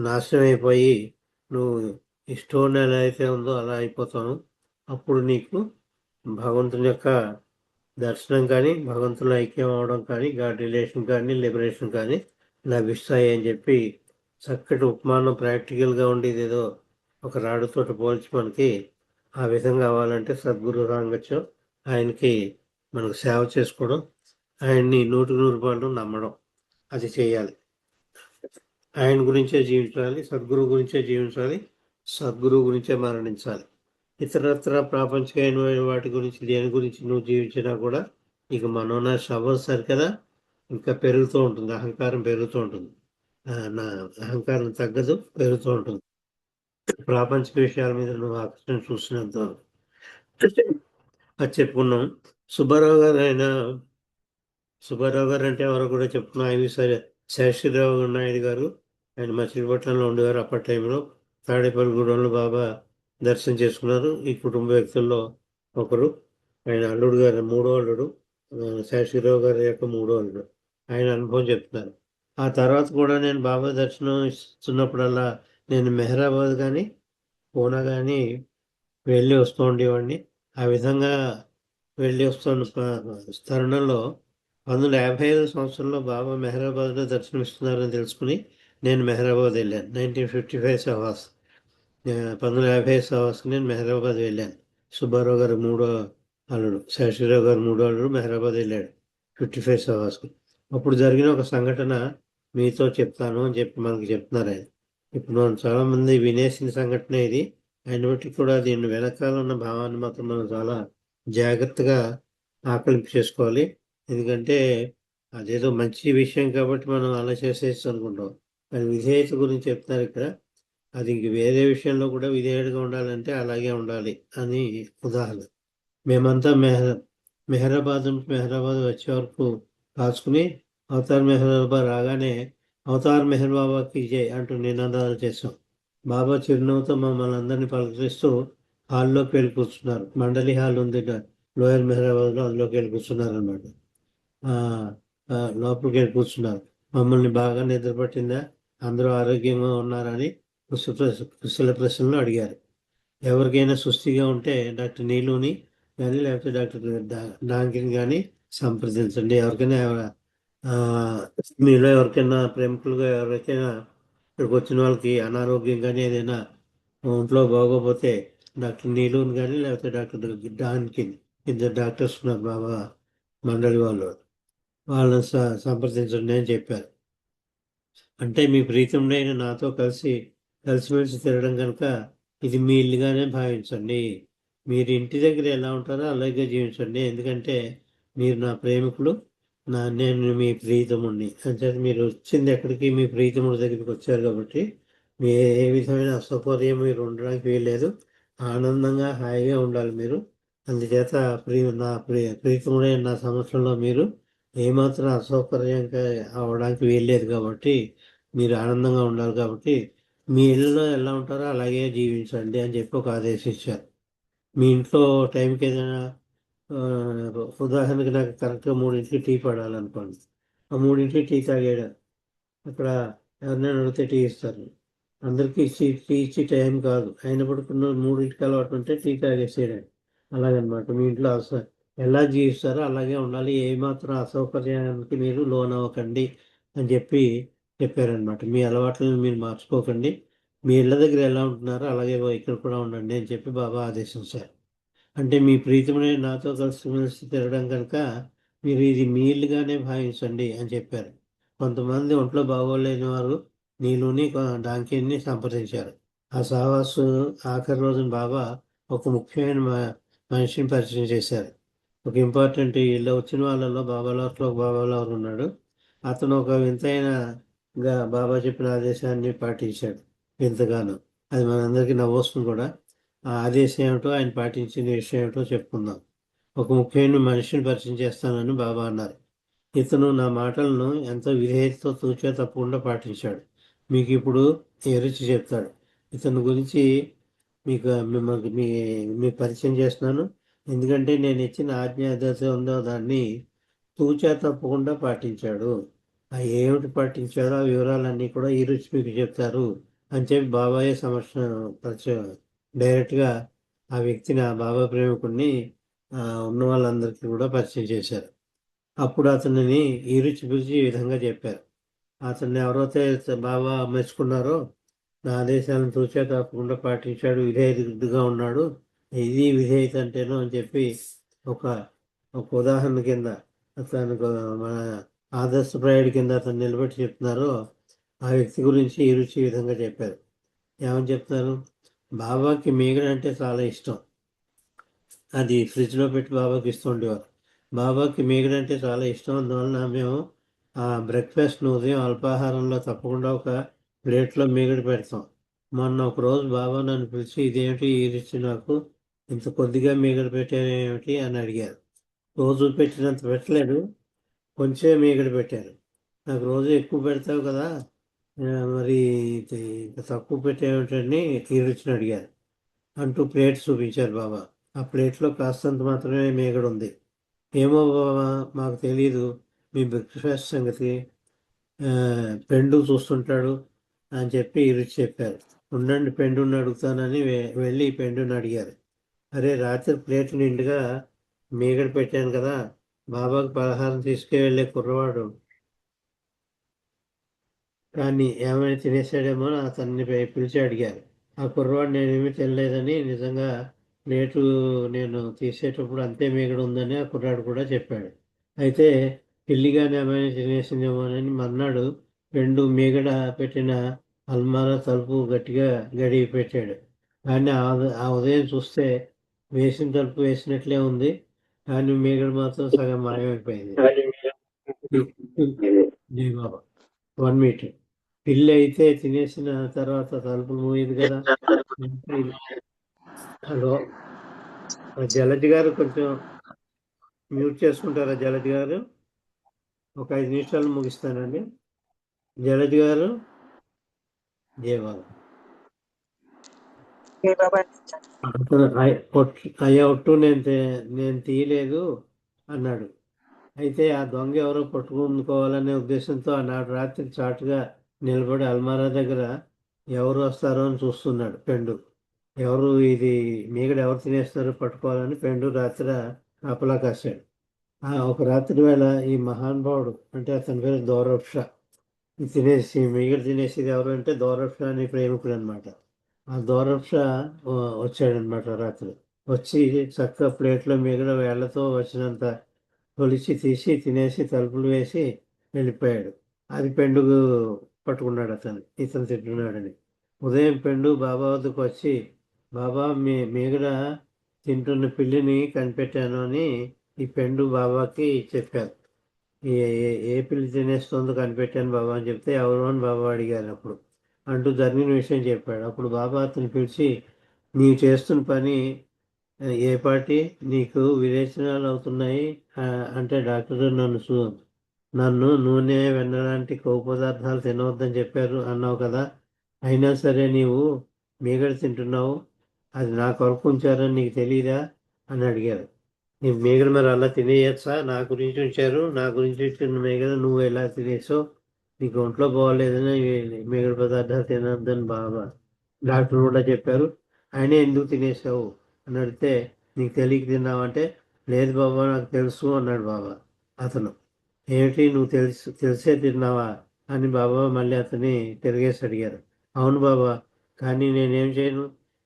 నాశనం అయిపోయి నువ్వు ఈ స్టోన్ ఎలా అయితే ఉందో అలా అయిపోతాను. అప్పుడు నీకు భగవంతుని యొక్క దర్శనం కానీ, భగవంతుని ఐక్యం అవడం కానీ, గాడ్ రిలేషన్ కానీ, లిబరేషన్ కానీ లభిస్తాయి అని చెప్పి చక్కటి ఉపమానం ప్రాక్టికల్గా ఉండేది. ఏదో ఒక రాడుతోటి పోల్చి మనకి ఆ విధంగా అవ్వాలంటే సద్గురు సాంగత్యం, ఆయనకి మనకు సేవ చేసుకోవడం, ఆయన్ని 100% నమ్మడం, అది చేయాలి. ఆయన గురించే జీవించాలి, సద్గురు గురించే జీవించాలి, సద్గురువు గురించే మరణించాలి. ఇతరత్ర ప్రాపంచికమైన వాటి గురించి దేని గురించి నువ్వు జీవించినా కూడా నీకు మనోనాశ అవ్వదు. సరికదా, ఇంకా పెరుగుతూ ఉంటుంది, అహంకారం పెరుగుతూ ఉంటుంది. నా అహంకారం తగ్గదు, పెరుగుతూ ఉంటుంది. ప్రాపంచిక విషయాల మీద నువ్వు ఆకర్షణ చూసినంత అది చెప్పుకున్నాం. సుబ్బారావు గారు అంటే ఎవరో కూడా చెప్పుకున్నాం. ఆయన శేషగిరిరావు నాయుడు గారు, ఆయన మచిలీపట్నంలో ఉండేవారు. అప్పటి టైంలో తాడేపల్లిగూడెంలో బాబా దర్శనం చేసుకున్నారు. ఈ కుటుంబ వ్యక్తుల్లో ఒకరు. ఆయన అల్లుడు గారు, 3వ అల్లుడు, శేషగిరిరావు గారి యొక్క 3వ అల్లుడు. ఆయన అనుభవం చెప్తున్నారు. ఆ తర్వాత కూడా నేను బాబా దర్శనం ఇస్తున్నప్పుడల్లా నేను మెహరాబాద్ కానీ పూనా కానీ వెళ్ళి వస్తూ ఉండేవాడిని. ఆ విధంగా వెళ్ళి వస్తున్న తరుణంలో 1955 సంవత్సరంలో బాబా మెహరాబాద్లో దర్శనమిస్తున్నారని తెలుసుకుని నేను మెహరాబాద్ వెళ్ళాను. 1955 సవాస్ 1955 సవాస్కి నేను మెహరాబాద్ వెళ్ళాను. సుబ్బారావు గారు 3వ అల్లుడు, శేషగిరిరావు గారు 3వ అల్లుడు మెహరాబాద్ వెళ్ళాడు 55 సవాస్కి. అప్పుడు జరిగిన ఒక సంఘటన మీతో చెప్తాను అని చెప్పి మనకి చెప్తున్నారు ఆయన. ఇప్పుడు మనం చాలామంది వినేసిన సంఘటన ఇది. ఆయన బట్టి కూడా దీని వెనకాల ఉన్న భావాన్ని మాత్రం మనం చాలా జాగ్రత్తగా ఆకలింపు చేసుకోవాలి. ఎందుకంటే అదేదో మంచి విషయం కాబట్టి మనం అలా చేసేసి అనుకుంటాం. కానీ విధేయత గురించి చెప్తున్నారు ఇక్కడ. అది ఇంక వేరే విషయంలో కూడా విధేయుడిగా ఉండాలంటే అలాగే ఉండాలి అని ఉదాహరణ. మేమంతా మెహరాబాద్ నుంచి మెహరాబాద్ వచ్చే వరకు కాచుకుని అవతార్ మెహర్ బాబా రాగానే అవతార్ మెహర్ బాబాకి జై అంటూ నినాదాలు చేశాం. బాబా చిరునవ్వుతో మమ్మల్ని అందరినీ పలకరిస్తూ హాల్లోకి వెళ్ళి కూర్చున్నారు. మండలి హాల్ ఉంది లోయర్ మెహరాబాద్లో, అందులోకి వెళ్ళి కూర్చున్నారు అనమాట. లోపలికి వెళ్ళి కూర్చున్నారు. మమ్మల్ని బాగా నిద్ర పట్టిందా, అందరూ ఆరోగ్యంగా ఉన్నారని కుశల ప్రశ్నలు అడిగారు. ఎవరికైనా సుస్థిగా ఉంటే డాక్టర్ నీలుని కానీ లేకపోతే డాక్టర్ డాంకిని కానీ సంప్రదించండి. ఎవరికైనా మీలో ఎవరికైనా ప్రముఖులుగా ఎవరికైనా ఇక్కడికి వచ్చిన వాళ్ళకి అనారోగ్యం కానీ ఏదైనా ఒంట్లో బాగోపోతే డాక్టర్ నీలుని కానీ లేకపోతే డాక్టర్ డాన్కిన్, ఇద్దరు డాక్టర్స్ ఉన్నారు బాబా మండలి వాళ్ళని సంప్రదించండి అని చెప్పారు. అంటే మీ ప్రీతముడైన నాతో కలిసిమెలిసి తిరగడం కనుక ఇది మీ ఇల్లుగానే భావించండి. మీరు ఇంటి దగ్గర ఎలా ఉంటారో అలాగే జీవించండి. ఎందుకంటే మీరు నా ప్రేమికులు, నేను మీ ప్రీతముడిని. అంటే మీరు వచ్చింది ఎక్కడికి, మీ ప్రీతముడి దగ్గరికి వచ్చారు కాబట్టి మీ ఏ విధమైన అసౌకర్యం మీరు ఉండడానికి వీల్లేదు. ఆనందంగా హాయిగా ఉండాలి మీరు. అందుచేత ప్రీతముడైన నా సంవత్సరంలో మీరు ఏమాత్రం అసౌకర్యంగా అవ్వడానికి వీల్లేదు కాబట్టి మీరు ఆనందంగా ఉండాలి. కాబట్టి మీ ఇళ్ళలో ఎలా ఉంటారో అలాగే జీవించండి అని చెప్పి ఒక ఆదేశించారు. మీ ఇంట్లో టైంకి ఏదైనా ఉదాహరణకి నాకు కరెక్ట్గా 3ంటికి టీ పడాలనుకోండి, ఆ 3ంటికి టీ తాగాడు. అక్కడ ఎవరినైనా అడిగితే టీ ఇస్తారు. అందరికీ టీ ఇచ్చి టైం కాదు, అయినప్పటికీ 3ంటికి అలవాటు ఉంటే టీ తాగేసేయడం. అలాగనమాట. మీ ఇంట్లో ఎలా జీవిస్తారో అలాగే ఉండాలి. ఏమాత్రం అసౌకర్యానికి మీరు లోనవ్వకండి అని చెప్పారనమాట. మీ అలవాట్లను మీరు మార్చుకోకండి. మీ ఇళ్ళ దగ్గర ఎలా ఉంటున్నారో అలాగే ఇక్కడ కూడా ఉండండి అని చెప్పి బాబా ఆదేశించారు. అంటే మీ ప్రీతముడైన నాతో కలిసిమెలిసి తిరగడం కనుక మీరు ఇది మీ ఇల్లుగానే భావించండి అని చెప్పారు. కొంతమంది ఒంట్లో బాగోలేని వారు నీలుని డాంకిని సంప్రదించారు. ఆ సహవాసు ఆఖరి రోజున బాబా ఒక ముఖ్యమైన మనిషిని పరిచయం చేశారు. ఒక ఇంపార్టెంట్ ఇలా వచ్చిన వాళ్ళలో బాబాలో ఉన్నాడు. అతను ఒక వింతైన బాబా చెప్పిన ఆదేశాన్ని పాటించాడు వింతగాను. అది మనందరికీ నవ్వొస్తుంది కూడా. ఆ ఆదేశం ఏమిటో, ఆయన పాటించిన విషయం ఏమిటో చెప్పుకుందాం. ఒక ముఖ్యమైన మనిషిని పరిచయం చేస్తానని బాబా అన్నారు. ఇతను నా మాటలను ఎంతో విధేయతతో తూచా తప్పకుండా పాటించాడు. మీకు ఇప్పుడు రుచి చెప్తాడు. ఇతని గురించి మీకు పరిచయం చేస్తున్నాను. ఎందుకంటే నేను ఇచ్చిన ఆజ్ఞ ఏదైతే ఉందో దాన్ని తూచా తప్పకుండా పాటించాడు. ఆ ఏమిటి పాటించాడో ఆ వివరాలన్నీ కూడా ఈ రుచి మీకు చెప్తారు అని చెప్పి బాబాయే డైరెక్ట్గా ఆ వ్యక్తిని, ఆ బాబా ప్రేమికుడిని ఉన్న వాళ్ళందరికీ కూడా పరిచయం చేశారు. అప్పుడు అతనిని ఈ రుచి పిలిచి ఈ విధంగా చెప్పారు. అతన్ని ఎవరైతే బాబా మెచ్చుకున్నారో, నా ఆదేశాలను తూచా తప్పకుండా పాటించాడు, విధేయుడిగా ఉన్నాడు, ఇది విధేయత అంటేను అని చెప్పి ఒక ఉదాహరణ కింద అతను మన ఆదర్శప్రాయుడి కింద అతను నిలబెట్టి చెప్తున్నారో ఆ వ్యక్తి గురించి ఈ రుచి విధంగా చెప్పారు. ఏమని చెప్తున్నారు? బాబాకి మీగడ అంటే చాలా ఇష్టం. అది ఫ్రిడ్జ్లో పెట్టి బాబాకి ఇస్తూ ఉండేవారు. బాబాకి మీగడ అంటే చాలా ఇష్టం. అందువలన మేము ఆ బ్రేక్ఫాస్ట్ను ఉదయం అల్పాహారంలో తప్పకుండా ఒక ప్లేట్లో మీగడ పెడతాం. మొన్న ఒకరోజు బాబా నన్ను పిలిచి, ఇదేమిటి ఈ రుచి, నాకు ఇంత కొద్దిగా మీగడ పెట్టేమేమిటి అని అడిగారు. రోజు పెట్టినంత పెట్టలేదు, కొంచెం మీగడ పెట్టారు. నాకు రోజు ఎక్కువ పెడతావు కదా, మరి తక్కువ పెట్టేమిటని ఈ రుచిని అడిగారు. అంటూ ప్లేట్ చూపించారు బాబా. ఆ ప్లేట్లో కాస్తంత మాత్రమే మీగడ ఉంది. ఏమో బాబా, మాకు తెలియదు మీ బ్రేక్ఫాస్ట్ సంగతి, పెండు చూస్తుంటాడు అని చెప్పి ఈ రుచి చెప్పారు. ఉండండి, పెండుని అడుగుతానని వెళ్ళి పెండుని అడిగారు. అరే, రాత్రి ప్లేట్ నిండుగా మీగడ పెట్టాను కదా, బాబాకు పలహారం తీసుకువెళ్ళే కుర్రవాడు కానీ ఏమైనా తినేసాడేమో అని అతన్ని పిలిచి అడిగారు. ఆ కుర్రవాడు నేనేమీ తినలేదని, నిజంగా ప్లేటు నేను తీసేటప్పుడు అంతే మీగడ ఉందని ఆ కుర్రాడు కూడా చెప్పాడు. అయితే పిల్లిగానే ఏమైనా తినేసిందేమోనని మర్నాడు రెండు మీగడ పెట్టిన అల్మారా తలుపు గట్టిగా గడిగి పెట్టాడు. కానీ ఆ ఉదయం చూస్తే వేసిన తలుపు వేసినట్లే ఉంది, కానీ మీగడ మాత్రం సగం మాయమైపోయింది. జై బాబా. 1 మీటర్. పిల్లి అయితే తినేసిన తర్వాత తలుపులు మూయదు కదా. హలో, జలజ్ గారు కొంచెం మ్యూట్ చేసుకుంటారా జలజ్ గారు? ఒక 5 నిమిషాలు ముగిస్తానండి. జలజ్ గారు, జయబాబు. జై బాబా అయ్యా ఒట్టు నేను తీయలేదు అన్నాడు. అయితే ఆ దొంగ ఎవరో పట్టుకుందుకోవాలనే ఉద్దేశంతో ఆనాడు రాత్రి చాటుగా నిలబడి అల్మారా దగ్గర ఎవరు వస్తారో అని చూస్తున్నాడు పెండు. ఎవరు ఇది మీగడ ఎవరు తినేస్తారో పట్టుకోవాలని పెండు రాత్రి కాపలా కాశాడు. ఒక రాత్రి వేళ ఈ మహానుభావుడు, అంటే అతని పేరు దౌరబ్ షా, మిగడ తినేసేది ఎవరు అంటే దౌరబ్ షా అని ప్రేమికుడు అనమాట. ఆ దౌరబ్ షా వచ్చాడనమాట రాత్రి. వచ్చి చక్కగా ప్లేట్లో మిగడ వేళ్లతో వచ్చినంత తొలిచి తీసి తినేసి తలుపులు వేసి వెళ్ళిపోయాడు. అది పెండుకు పట్టుకున్నాడు ఇతను తింటున్నాడని. ఉదయం పెండు బాబా వద్దకు వచ్చి, బాబా మిగడ తింటున్న పిల్లిని కనిపెట్టాను అని ఈ పెండు బాబాకి చెప్పారు. ఏ పిల్లి తినేస్తుందో కనిపెట్టాను బాబా అని చెప్తే ఎవరు అని బాబా అడిగారు. అప్పుడు అంటూ జరిగిన విషయం చెప్పాడు. అప్పుడు బాబా అతను పిలిచి, నీవు చేస్తున్న పని ఏ పార్టీ, నీకు విరేచనాలు అవుతున్నాయి అంటే డాక్టర్ నన్ను నూనె వెన్నలాంటి కొవ్వు పదార్థాలు తినవద్దని చెప్పారు అన్నావు కదా, అయినా సరే నీవు మీగడ తింటున్నావు, అది నా కొరకు ఉంచారని నీకు తెలియదా అని అడిగారు. నీ మీగడ మరి అలా తినేయచ్చా? నా గురించి ఉంచారు, నా గురించి ఉంచిన మీగడ నువ్వు ఎలా తినేసావు, నీకు ఒంట్లో బాగోలేదని మీగడ పదార్థాలు తినొద్దని బాబా డాక్టర్ కూడా చెప్పారు, ఆయన ఎందుకు తినేసావు అని అడిగితే, నీకు తెలియక తిన్నావంటే, లేదు బాబా నాకు తెలుసు అన్నాడు బాబా. అతను, ఏమిటి నువ్వు తెలిసే తిన్నావా అని బాబా మళ్ళీ అతన్ని తిరిగేసి అడిగారు. అవును బాబా, కానీ నేనేం చేయను,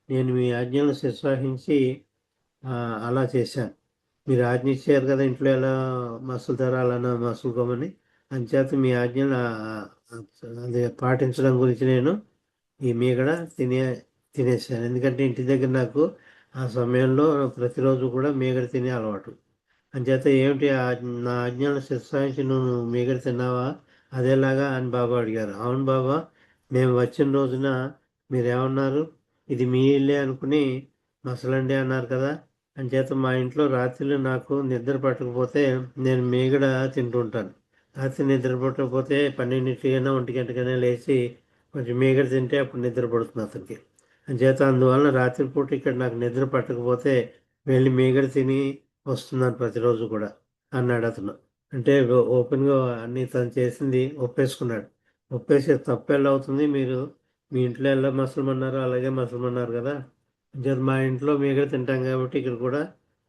నేను మీ ఆజ్ఞను శిస్సాహించి అలా చేశాను. మీరు ఆజ్ఞ ఇచ్చారు కదా ఇంట్లో ఎలా మసులుతారో అలా మసులుకోమని, అంచేత మీ ఆజ్ఞను అది పాటించడం గురించి నేను ఈ మీగడ తినేసాను. ఎందుకంటే ఇంటి దగ్గర నాకు ఆ సమయంలో ప్రతిరోజు కూడా మీగడ తినే అలవాటు. అంచేత ఏమిటి నా ఆజ్ఞలను శిస్సాహించి నువ్వు మీగడ తిన్నావా అదేలాగా అని బాబా అడిగారు. అవును బాబా, మేము వచ్చిన రోజున మీరేమన్నారు, ఇది మీ ఇల్లే అనుకుని మసలండి అన్నారు కదా, అంచేత మా ఇంట్లో రాత్రిలో నాకు నిద్ర పట్టకపోతే నేను మీగడ తింటుంటాను. రాత్రి నిద్ర పట్టకపోతే 12:00కైనా 1 గంటకైనా లేచి కొంచెం మీగడ తింటే అప్పుడు నిద్ర పడుతుంది అతనికి. అంచేత అందువలన రాత్రిపూట ఇక్కడ నాకు నిద్ర పట్టకపోతే వెళ్ళి మీగడ తిని వస్తున్నాను ప్రతిరోజు కూడా అన్నాడు అతను. అంటే ఓపెన్గా అన్ని తను చేసింది ఒప్పేసుకున్నాడు. ఒప్పేసి తప్పు అవుతుంది, మీరు మీ ఇంట్లో ఎలా మసలమన్నారో అలాగే మసలమన్నారు కదా, మా ఇంట్లో మీగడ తింటాం కాబట్టి ఇక్కడ కూడా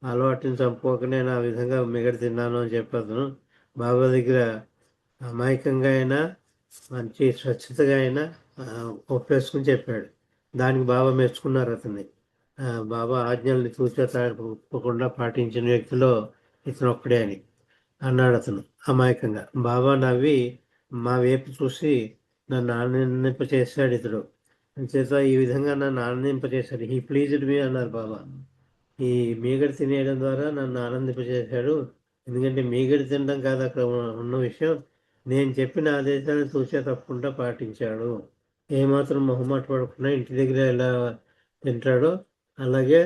అలవాటుని చంపుకోక నేను ఆ విధంగా మిగడ తిన్నాను అని చెప్పి అతను బాబా దగ్గర అమాయకంగా అయినా మంచి స్వచ్ఛతగా అయినా ఒప్పేసుకుని చెప్పాడు. దానికి బాబా మెచ్చుకున్నారు అతన్ని. బాబా ఆజ్ఞల్ని తూచా తప్పకుండా పాటించిన వ్యక్తిలో ఇతను ఒక్కడే అని అన్నాడు అతను అమాయకంగా. బాబా నవ్వి మా వైపు చూసి నన్ను ఆనందింపచేశాడు ఇతడు. అంచేత ఈ విధంగా నన్ను ఆనందింపచేశాడు. హీ ప్లీజ్డ్ మీ అన్నారు బాబా. ఈ మీగడ తినేయడం ద్వారా నన్ను ఆనందింపచేశాడు. ఎందుకంటే మీగడ తినడం కాదు అక్కడ ఉన్న విషయం, నేను చెప్పిన ఆదేశాలను తూచా తప్పకుండా పాటించాడు. ఏమాత్రం మొహమాట పడకుండా ఇంటి దగ్గర ఎలా తింటాడో అలాగే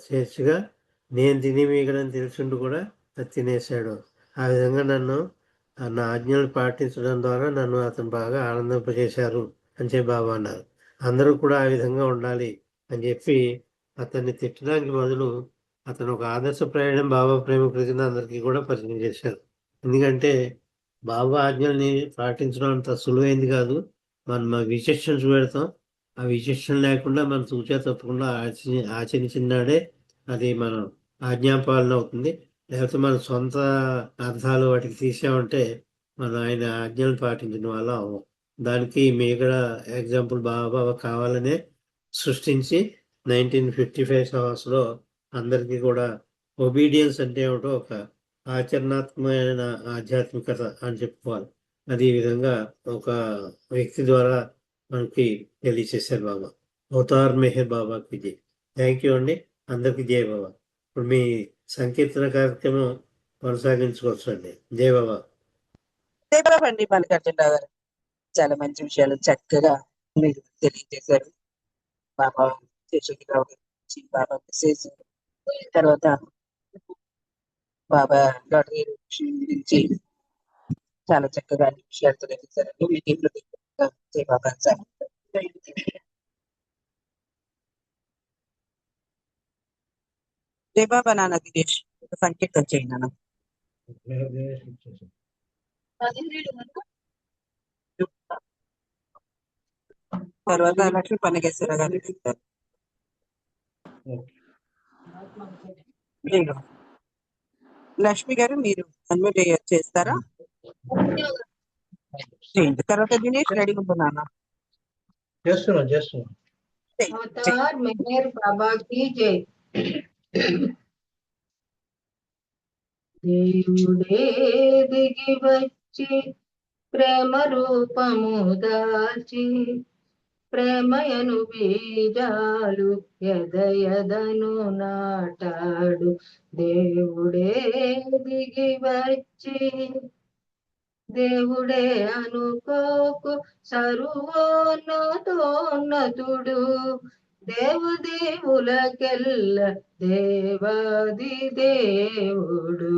స్వేచ్ఛగా నేను తిని మీగడని తెలిసిండు కూడా అది తినేశాడు. ఆ విధంగా నన్ను నా ఆజ్ఞలు పాటించడం ద్వారా నన్ను అతను బాగా ఆనందింపజేశారు అని చెప్పి బాబా అన్నారు. అందరూ కూడా ఆ విధంగా ఉండాలి అని చెప్పి అతన్ని తిట్టడానికి బదులు అతను ఒక ఆదర్శప్రాయం బాబా ప్రేమ కింద అందరికీ కూడా పరిచయం చేశారు. ఎందుకంటే బాబా ఆజ్ఞల్ని పాటించడం అంత సులువైంది కాదు. మనం విచక్షణ పెడతాం, ఆ విచక్షణ లేకుండా మనం తూచా తప్పకుండా ఆచరించినాడే అది మనం ఆజ్ఞాపాలన అవుతుంది. లేకపోతే మన సొంత అర్థాలు వాటికి తీసామంటే మనం ఆయన ఆజ్ఞలను పాటించిన వల్ల అవ్వం. దానికి మీగడ ఎగ్జాంపుల్ బాబా కావాలనే సృష్టించి 1955 సంవత్సరంలో అందరికీ కూడా ఒబీడియన్స్ అంటే ఏమిటో ఒక ఆచరణాత్మకమైన ఆధ్యాత్మికత అని చెప్పుకోవాలి. అది ఈ విధంగా ఒక వ్యక్తి ద్వారా మనకి తెలియచేశారు బాబా. అవతార్ మెహర్ బాబాకి జై. థ్యాంక్ యూ అండి, అందరికీ జై బాబా. ఇప్పుడు మీ సంకీర్తన కార్యక్రమం కొనసాగించుకోవచ్చు అండి. జై బాబా. జై బాబా అండి మల్లికార్జునరావు గారు. చాలా మంచి విషయాలు చక్కగా మీరు తెలియజేశారు. బాబా శేషగిరిరావు గారి గురించి, బాబా మెసేజ్ తర్వాత బాబా లాటరీ విషయం గురించి చాలా చక్కగా అన్ని విషయాలు తెలియజేశారండి. మీకు ఇంట్లో జై బాబా సార్. జై బాబా నాన్న దినేష్ సంకేతం చేయండి నాన్న. తర్వాత లక్ష్మీ పన్నగేశ్వర గారు చెప్తారు. లక్ష్మి గారు మీరు అన్మ్యూట్ చేస్తారా? చేయండి. తర్వాత దినేష్ రెడీ ఉంటున్నాను. చేస్తున్నా. अवतार मेहर बाबा की जय। దేవుడే దిగి వచ్చి ప్రేమ రూపము దాల్చి ప్రేమయను బీజాలు ఎదయదను నాటాడు. దేవుడే దిగి వచ్చి దేవుడే అనుకోకు సర్వోన్నతోన్నతుడు దేవదేవులకెల్ల దేవాది దేవుడు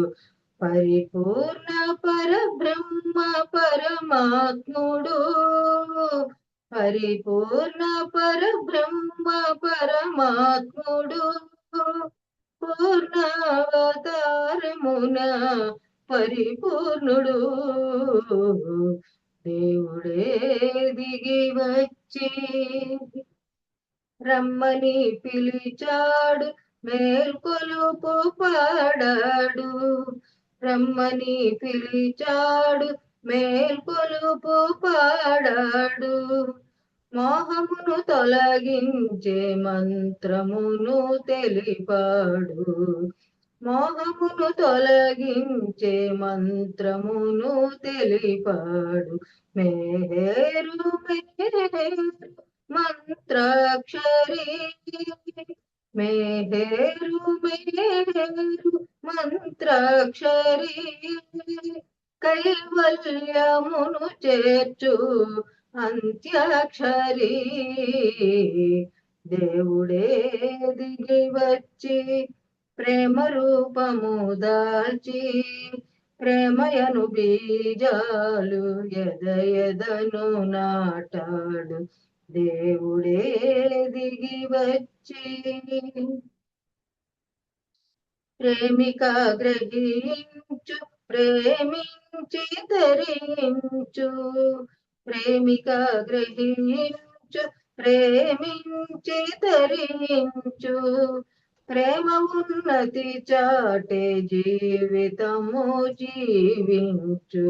పరిపూర్ణ పరబ్రహ్మ పరమాత్ముడు పరిపూర్ణ పరబ్రహ్మ పరమాత్ముడు పూర్ణావతారమున పరిపూర్ణుడు దేవుడే దిగి వచ్చి రమ్మని పిలిచాడు మేల్కొలుపు పాడాడు రమ్మని పిలిచాడు మేల్కొలుపు పాడాడు మోహమును తొలగించే మంత్రమును తెలిపాడు మోహమును తొలగించే మంత్రమును తెలిపాడు మేరు మేరు మంత్రాక్షరి మేరు మేరు మంత్రాక్షరి కైవల్యమును చేర్చు అంత్యాక్షరి దేవుడే దిగి వచ్చి ప్రేమ రూపము దాల్చి ప్రేమయను బీజాలు ఎదయదను నాటాడు దేవుడే దిగి వచ్చి ప్రేమిక గ్రహించు ప్రేమించి ధరించు ప్రేమిక గ్రహించు ప్రేమించి ధరించు ప్రేమ ఉన్నతి చాటే జీవితము జీవించు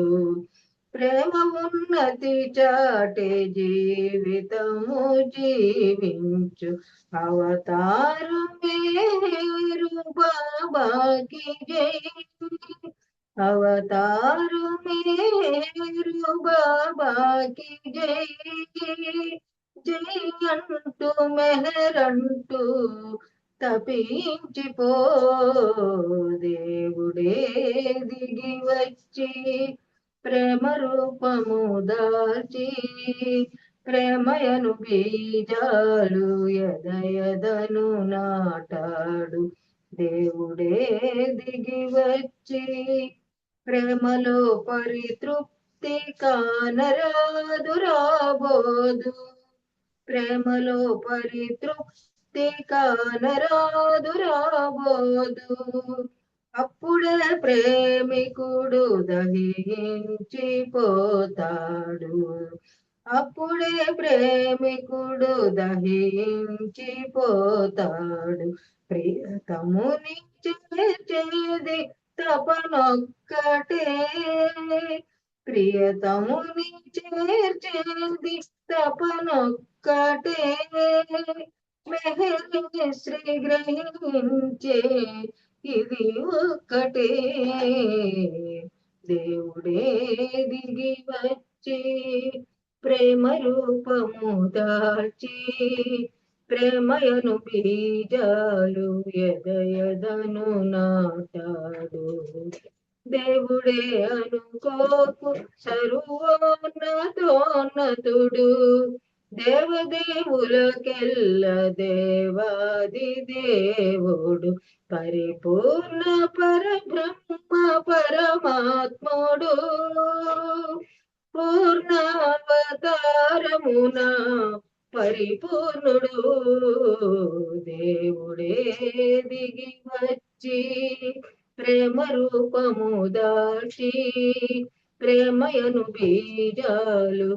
ప్రేమ ఉన్నతి చాటే జీవితము జీవించు అవతారు మేరు బాబాకి జై అవతారు మేరు బాబాకి జై జై అంటూ మెహరంటూ తపించిపో దేవుడే దిగి వచ్చి ప్రేమ రూపము దాల్చి ప్రేమయను బీజాలు ఎదయదను నాటాడు దేవుడే దిగి వచ్చి ప్రేమలో పరితృప్తి కానరాదు రాబోదు ప్రేమలో పరితృప్తి కానరాదు రాబోదు అప్పుడే ప్రేమికుడు దహించిపోతాడు అప్పుడే ప్రేమికుడు దహించిపోతాడు ప్రియతముని చేర్చేది తపనొక్కటే ప్రియతముని చేర్చేది తపనొక్కటే మెహరి శ్రీ గ్రహించే ఇది ఒక్కటే దేవుడే దిగి వచ్చి ప్రేమ రూపము దాల్చి ప్రేమయను బీజాలు ఎదయదను నాటాడు దేవుడే అనుకోకు సర్వోన్నతోన్నతుడు దేవదేవులకెల్ల దేవాది దేవుడు పరిపూర్ణ పరబ్రహ్మ పరమాత్ముడు పూర్ణావతారమున పరిపూర్ణుడు దేవుడే దిగి వచ్చి ప్రేమ రూపము దాచి ప్రేమయను బీజాలు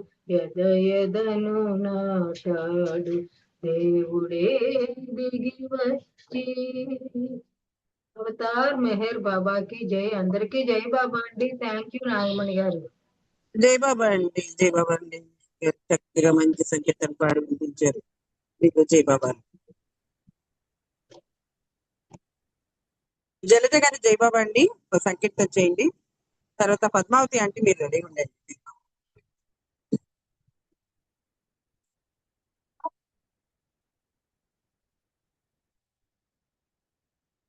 ఎదను నాటాడు దేవుడే దిగి వచ్చి. అవతార్ మెహర్ బాబాకి జై. అందరికీ జై బాబా అండి. థ్యాంక్ యూ నాగమణి గారు. జై బాబా అండి. జై బాబా అండి. చక్కగా మంచి సంకీర్తన పాడి వినిపించారు. మీకు జై బాబా. జలజ గారి జై బాబా అండి. సంకీర్తన చేయండి. తర్వాత పద్మావతి అంటే మీరు రెడీ ఉండండి.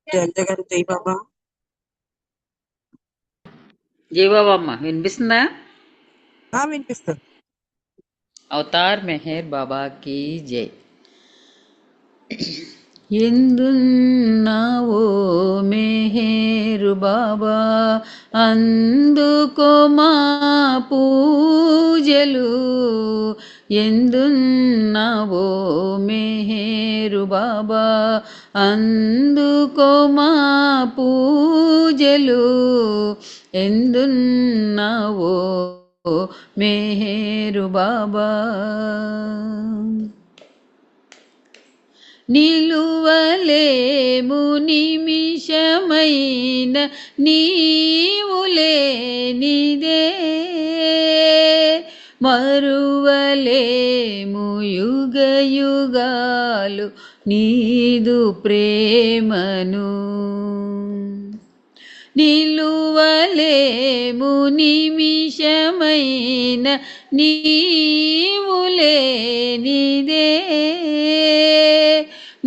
జలజ గారు జై బాబా. జై బాబా అమ్మ వినిపిస్తుందా? వినిపిస్తుంది. అవతార్ మెహర్ బాబాకి జై. ఎందున్నావో మెహరు బాబా అందుకో మా పూజలు, ఎందున్నావో మెహరు బాబా అందుకో మా పూజలు, ఎందున్నావో మెహరు బాబా. నిలువలేము నిమిషమైన నీవు లేనిదే, మరువలేము యుగ యుగాలు నీదు ప్రేమను, నిలువలేము నిమిషమైన నీవు లేనిదే,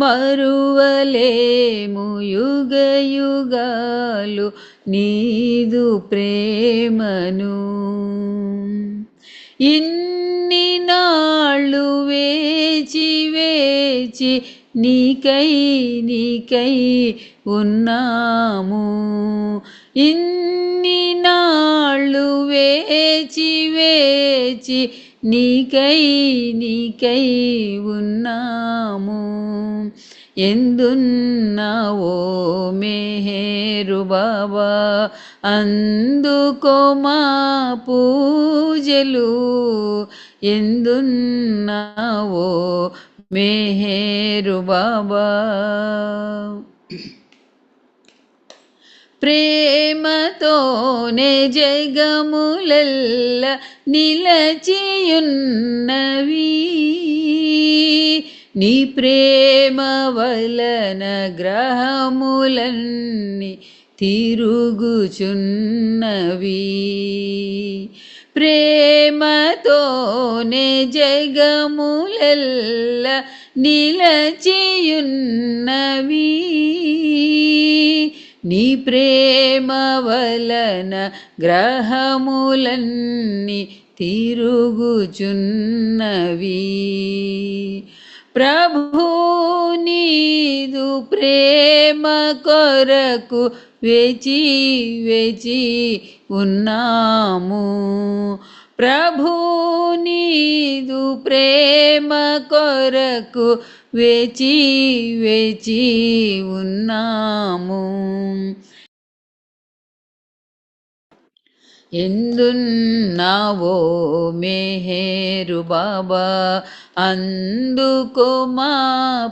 మరువలేము యుగ యుగాలు నీదు ప్రేమను. ఇన్ని నాళ్ళు వేచి వేచి నీకై ఉన్నాము, ఇన్ని నాళ్ళు వేచి వేచి నీకై ఉన్నాము, ఎందున్నావో మెహరు బాబా అందుకో మా పూజలు, ఎందున్నావో మెహరు బాబా. ప్రేమతోనే జగములెల్ల నిలచియున్నవి, నీ ప్రేమ వలన గ్రహములన్నీ తిరుగుచున్నవి, ప్రేమతోనే జగములెల్ల నిలచియున్నవి, నీ ప్రేమ వలన గ్రహములన్నీ తిరుగుచున్నవి. ప్రభు నీదు ప్రేమ కొరకు వేచి వేచి ఉన్నాము, ప్రభు నీదు ప్రేమ కొరకు వేచి వేచి ఉన్నాము, ఎందున్నావో మెహరు బాబా అందుకో మా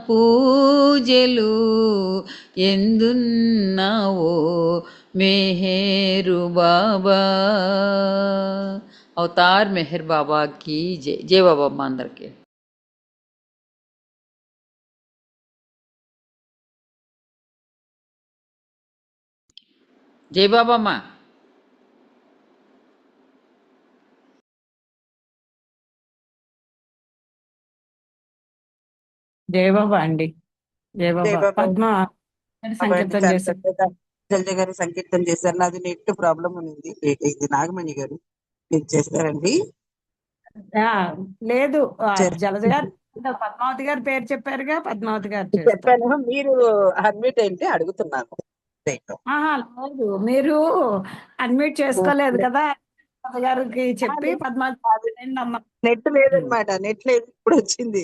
పూజలు, ఎందున్నావో మెహరు బాబా. అవతార్ మెహర్ బాబాకి జై. జై బాబా అమ్మ అందరికీ. జై బాబా అమ్మ. జై బాబా అండి. జై బాబా. పద్మ సంకీర్తన చేశారు. జల్జ గారు సంకీర్తన చేశారు. నాది నెట్ ప్రాబ్లం ఉంది. ఇది నాగమణి గారు మీరు చేస్తారండి. ఆ, లేదు జలజ చేస్తాను. గారు పద్మావతి గారి పేరు చెప్పారుగా, పద్మావతి గారు చేస్తారు. చెప్పాను, మీరు అడ్మిట్ ఏంటి అడుగుతున్నాను. ఆహా, లేదు, మీరు అడ్మిట్ చేసుకోలేదు కదా, జలజ గారికి చెప్పి పద్మావతి అన్న. నెట్ లేదనమాట, నెట్ లేదు, ఇప్పుడు వచ్చింది.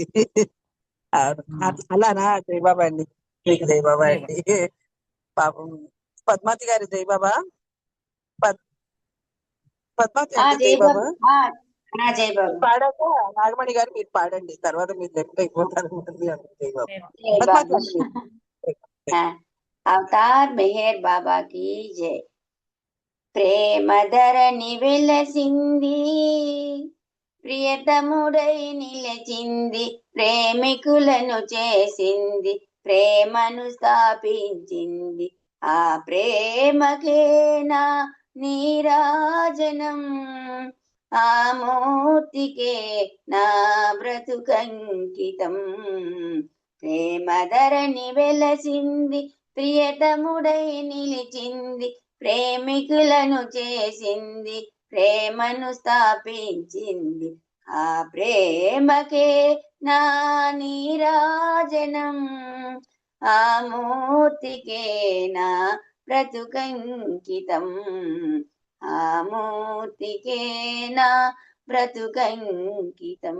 అలానా? జయబాబా అండి, మీకు జయబాబా అండి. పాపం పద్మావతి గారి జయబాబా. పద్మావతి అంటే జయబాబా పాడాక నాగమణి గారు మీరు పాడండి, తర్వాత మీరు లెఫ్ట్ అయిపోతారు. జయబాబా పద్మావతి అంటే మీరు. అవతార్ మెహర్ బాబా की जय. ప్రేమ ధరణి వెలసింది, ప్రియతముడై నిలచింది, ప్రేమికులను చేసింది, ప్రేమను స్థాపించింది. ఆ ప్రేమకేనా నీరాజనం, ఆ మూర్తికే నా బ్రతుకంకితం. ప్రేమ ధరణి వెలసింది, ప్రియతముడై నిలిచింది, ప్రేమికులను చేసింది, ప్రేమను స్థాపించింది. ఆ ప్రేమకే నా నీరాజనం, ఆ మూర్తికే నా బ్రతుకంకితం. ఆ మూర్తికే నా బ్రతుకంకితం.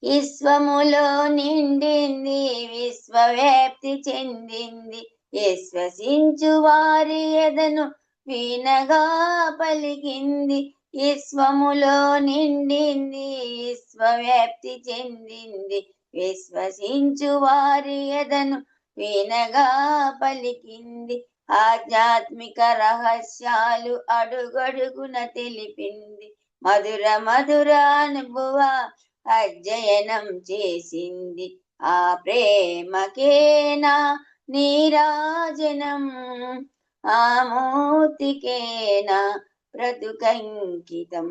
విశ్వములో నిండింది, విశ్వవ్యాప్తి చెందింది, విశ్వసించు వారి ఎదను వీణగా పలికింది. విశ్వములో నిండింది, విశ్వవ్యాప్తి చెందింది, విశ్వసించు వారి ఎదను వీణగా పలికింది. ఆధ్యాత్మిక రహస్యాలు అడుగడుగున తెలిపింది, మధుర మధుర అనుభవ అధ్యయనం చేసింది. ఆ ప్రేమకేనా నీరాజనం, ఆ మూర్తికేనా బ్రతుకంకితం.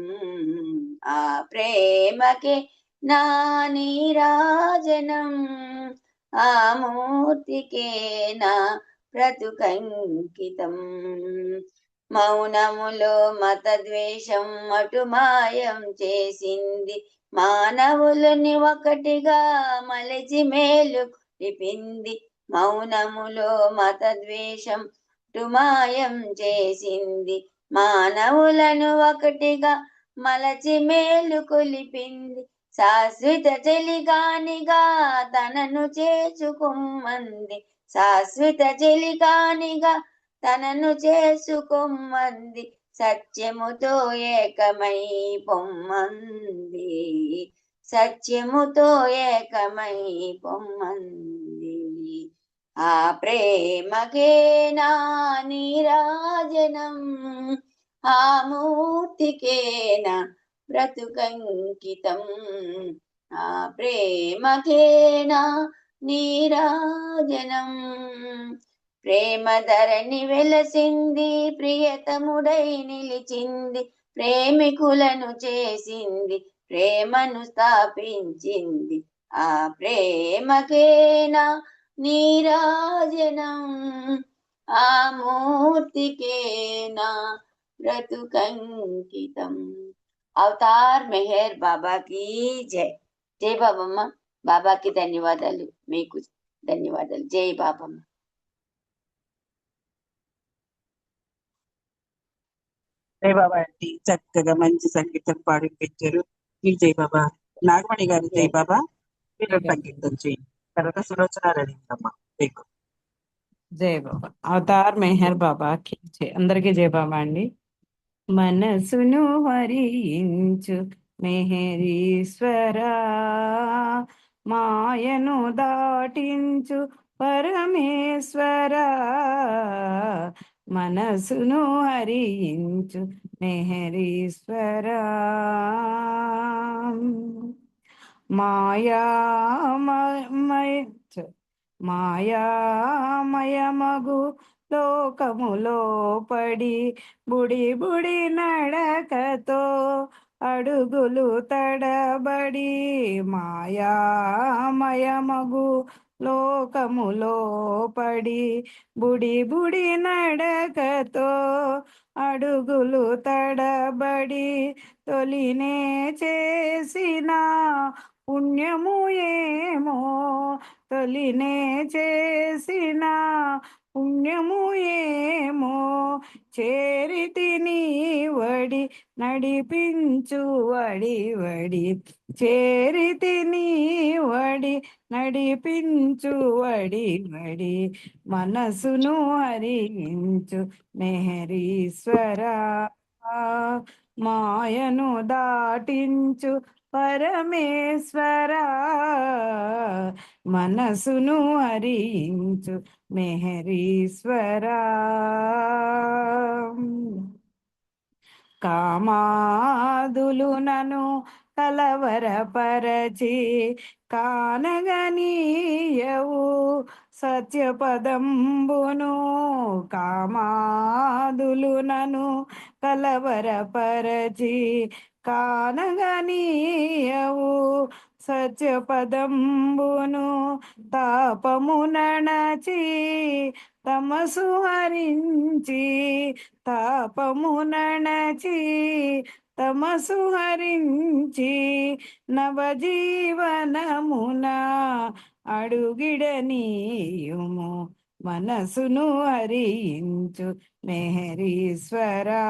ఆ ప్రేమకే నా నీరాజనం, ఆ మూర్తికేనా బ్రతుకంకితం. మౌనములో మత ద్వేషం మటుమాయం చేసింది, మానవులని ఒకటిగా మలచి మేలు నిపింది. మౌనములో మత ద్వేషం టుమాయం చేసింది, మానవులను ఒకటిగా మలచి మేలు కొలిపింది. శాశ్వత చెలికానిగా తనను చేసుకొమ్మంది, శాశ్వత చెలికానిగా తనను చేసుకొమ్మంది, సత్యముతో ఏకమై పొమ్మంది, సత్యముతో ఏకమై పొమ్మంది. ఆ ప్రేమకే నా నీరాజనం, ఆ మూర్తికే నా బ్రతుకంకితం. ఆ ప్రేమకే నా నీరాజనం. ప్రేమ ధరణి వెలసింది, ప్రియతముడై నిలిచింది, ప్రేమికులను చేసింది, ప్రేమను స్థాపించింది. ఆ ప్రేమకేనా నీరాజనం, ఆ మూర్తికేనా బ్రతుకంకితం. అవతార్ మెహర్ బాబాకి జై. జై బాబమ్మ. బాబాకి ధన్యవాదాలు, మీకు ధన్యవాదాలు. జై బాబమ్మ. జయబాబా అండి, చక్కగా మంచి సంగీతం పాడిపించారు. మీ జయబాబా. నాగమణి గారి జయబాబా, మీరు సంగీతం చేయండి. తర్వాత సులోచన రవీంద్రమ్మ మీకు. జై బాబా. అవతార్ మెహర్ బాబాకి జై. అందరికీ జై బాబా అండి. మనసును హరించు మెహరీశ్వరా, మాయను దాటించు పరమేశ్వరా, మనసును హరించు మెహరీశ్వరా. మాయామయమగు లోకములో పడి బుడి బుడి నడకతో అడుగులు తడబడి, మాయామయమగు లోకములో పడి బుడి బుడి నడకతో అడుగులు తడబడి తొలినే చేసిన పుణ్యము ఏమో, తొలినే చేసిన పుణ్యము ఏమో, చేరితి నీ వడి నడిపించు వడి వడి, చేరితి నీ వడి నడిపించు వడి వడి, మనసును హరించు మెహరీశ్వరా, మాయను దాటించు పరమేశ్వరా, మనసును హరించు మెహరీశ్వరా. కామాదులు నను కలవరపరచి కానగనీయవు సత్యపదంబును, కామాదులు నను కలవరపరచి కానగనీయవు సత్యపదంబును, తాపము నణచి తమసు హరించి, తాపము నణచి తమసు హరించి, నవజీవనమున అడుగిడనీయుము, మనసును హరించు మెహరీశ్వరా,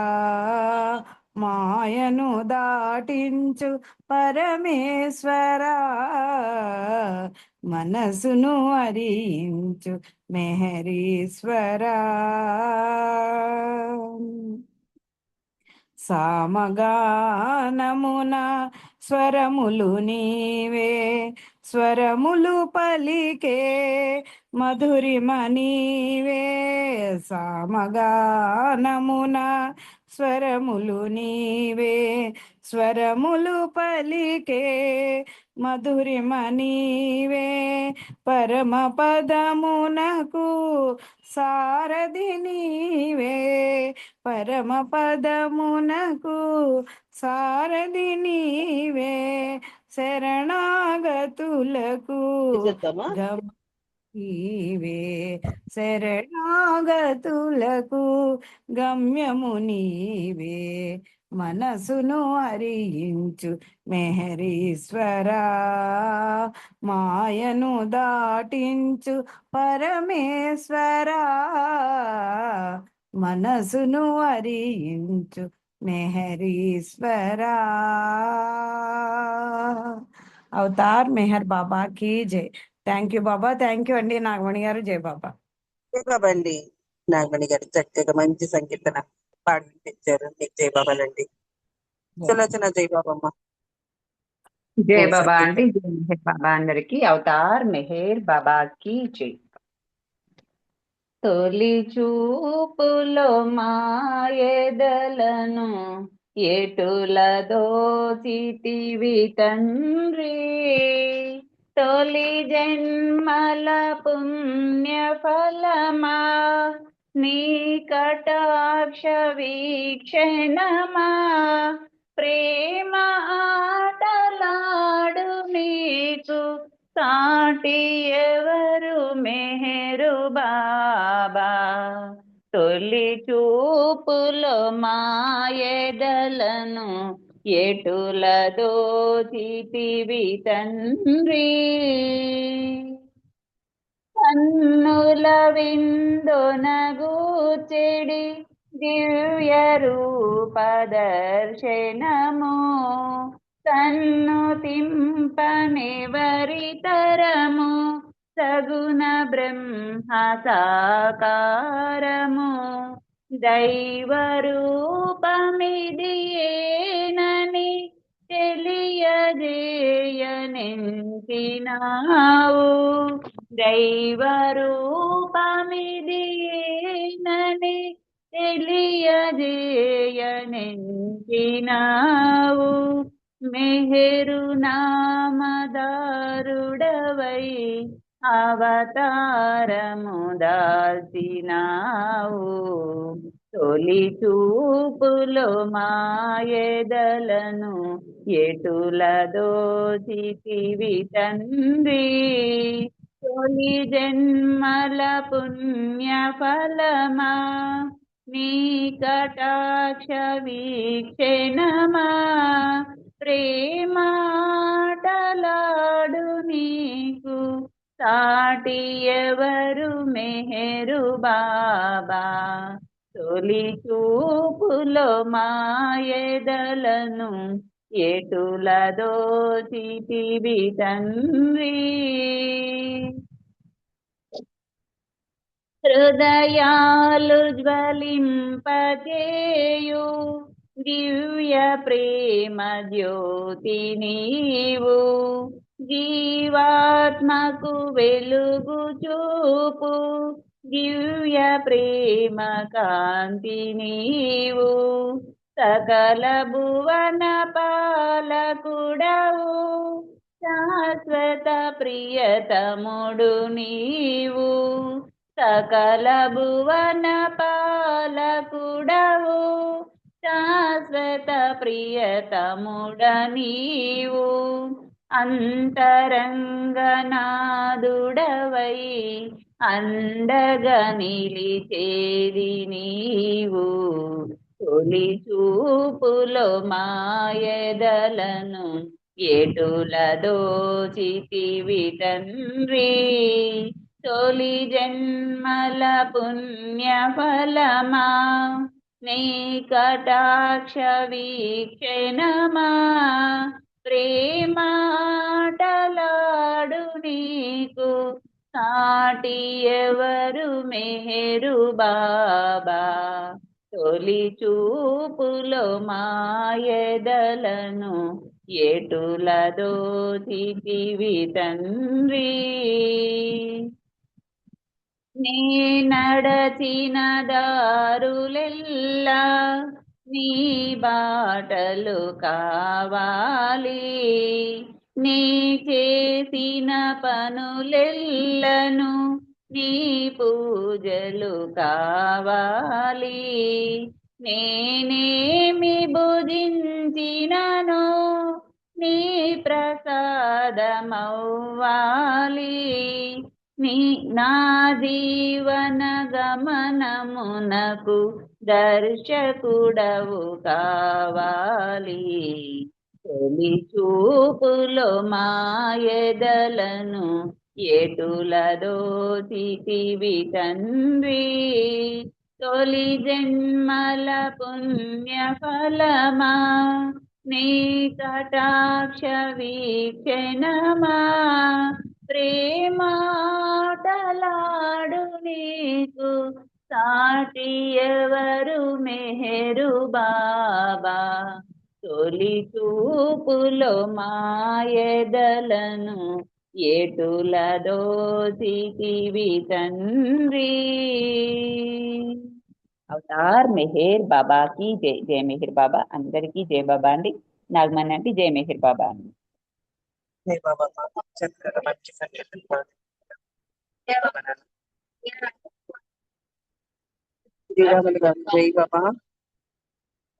మాయను దాటించు పరమేశ్వరా, మనసును హరించు మెహరీశ్వరా. సామగానమున స్వరములు నీవే, స్వరములు పలికే మధురిమ నీవే, సామగానమున స్వరములు నీవే, స్వరములు పలికే మధురిమ నీవే, పరమ పదమునకు సారథి నీవే, పరమ పదమునకు సారథి నీవే, శరణాగతులకు గమ నీవే, శరణాగతులకు గమ్యము నీవే, మనసును హరించు మెహరీశ్వరా, మాయను దాటించు పరమేశ్వరా, మనసును హరించు మెహరీశ్వరా. అవతార్ మెహర్ బాబా కీ జై. Thank you Baba, thank you అండి నాగమణి గారు. జై బాబా. జై బాబా అండి. నాగమణి గారు చక్కగా మంచి సంకీర్తన పాడి వినిపించారు. మీకు జై బాబాలండి. సులోచన జై బాబమ్మ. జై ఓ బాబా సంకీర్తన. అండి. జై మెహర్ బాబా అందరికి. అవతార్ మెహర్ బాబాకి జై. తొలి చూపులో మాయదలను ఎటుల దోచితివి తండ్రి, తొలి జన్మల పుణ్య ఫలమా నీ కటాక్ష వీక్షణమా, ప్రేమ ఆటలాడు నీకు సాటి ఎవరు మెహరు బాబా, తొలి చూపులో మాయదలను ఎటుల దోచితివి తండ్రి, కన్నుల విందొనగూచెడి దివ్య రూప దర్శనము, తన్ను తింపనివరితరము సగుణ బ్రహ్మ సాకారము, దైవ రూపమిది ఏనని తెలియజేయనెంచినావు, దైవ రూపమిది ఏనని తెలియజేయనెంచినావు, మెహరు నామదారుడవై అవతారము దాల్చినావు, తొలి చూపులో మాయదలను ఎటుల దోచితివి తండ్రి, తొలి జన్మల పుణ్య ఫలమా నీ కటాక్ష వీక్షణమా ప్రేమాటలాడు నీకు సాటి ఎవరు మెహరు బాబా తొలి చూపులో మాయదలను ఎటుల దోచితివి తండ్రి హృదయాలు జ్వలింపజేయు దివ్య ప్రేమ జ్యోతి నీవు జీవాత్మకు వెలుగు చూపు దివ్య ప్రేమ కాంతి నీవు సకల భువన పాలకుడవు శాశ్వత ప్రియతముడు నీవు సకల భువన పాలకుడవు శాశ్వత ప్రియతముడ నీవు అంతరంగనాదుడవై అండగా నిలిచేది నీవు తొలి చూపులో మాయదలను ఎటుల దోచితివి తండ్రి తొలి జన్మల పుణ్య ఫలమా నీ కటాక్ష వీక్షణమా ప్రేమాటలాడు నీకు సాటి ఎవరు మెహరు బాబా తొలి చూపులో మాయదలను ఎటుల దోచితివి తండ్రి నీ నడచిన దారులెల్లా నీ బాటలు కావాలి నీ చేసిన పనులెల్లను నీ పూజలు కావాలి నేనేమి భుజించినను నీ ప్రసాదమవ్వాలి నీ నా జీవన గమనమునకు దర్శకుడవు కావాలి తొలి చూపులో మాయదలను ఎటుల దోచితివి తండ్రి తొలి జన్మల పుణ్య ఫలమా నీ కటాక్ష వీక్షణమా ప్రేమాటలాడు నీకు సాటి ఎవరు మెహరు బాబా తొలి చూపులో మాయదలను ఎటుల దోచితివి తండ్రి అవతార్ మెహర్ బాబా కి జై జై మెహర్ బాబా అందరికీ జై బాబా అండి నాగమణి అంటే జై మెహర్ బాబా అండి జై బాబా చక్కగా మంచి సంకేతం శ్రీరాములు గారు జై బాబా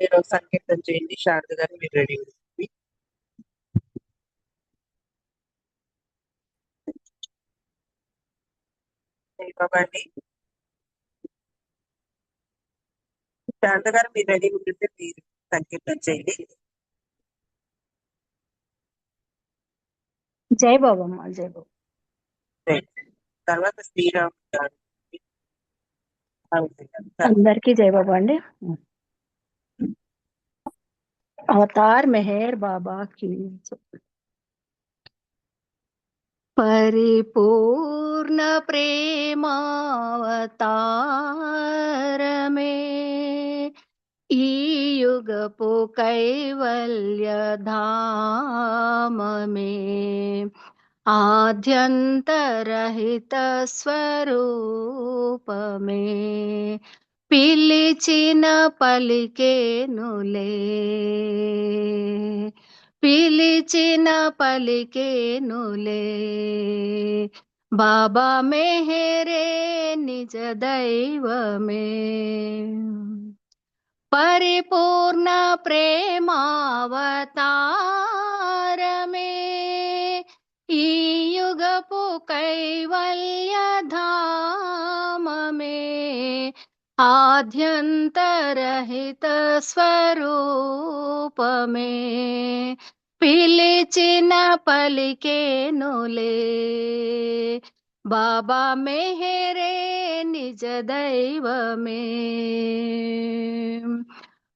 మీరు సంకీర్తన చేయండి శారద గారు మీరు రెడీ జై బాబా అండి శారద గారు మీరు రెడీ ఉంటుంటే మీరు సంకీర్తన చేయండి జై బాబమ్మ జై బాబా తర్వాత శ్రీరామ్ గారు అందరికీ జై బాబా అండి అవతార్ మెహర్ బాబా की పరిపూర్ణ ప్రేమావతార में ఈ యుగపు కైవల్య ధామ में ఆద్యంతరహిత స్వరూపమే పిలిచిన పలికేనులే పిలిచిన పలికేనులే బాబా మెహరే నిజ దైవమే పరిపూర్ణ ప్రేమావతారమే ఈ యుగపు కైవల్య ధామమే ఆద్యంతరహిత స్వరూపమే పిలిచిన పలికేనులే బాబా మెహరే నిజ దైవమే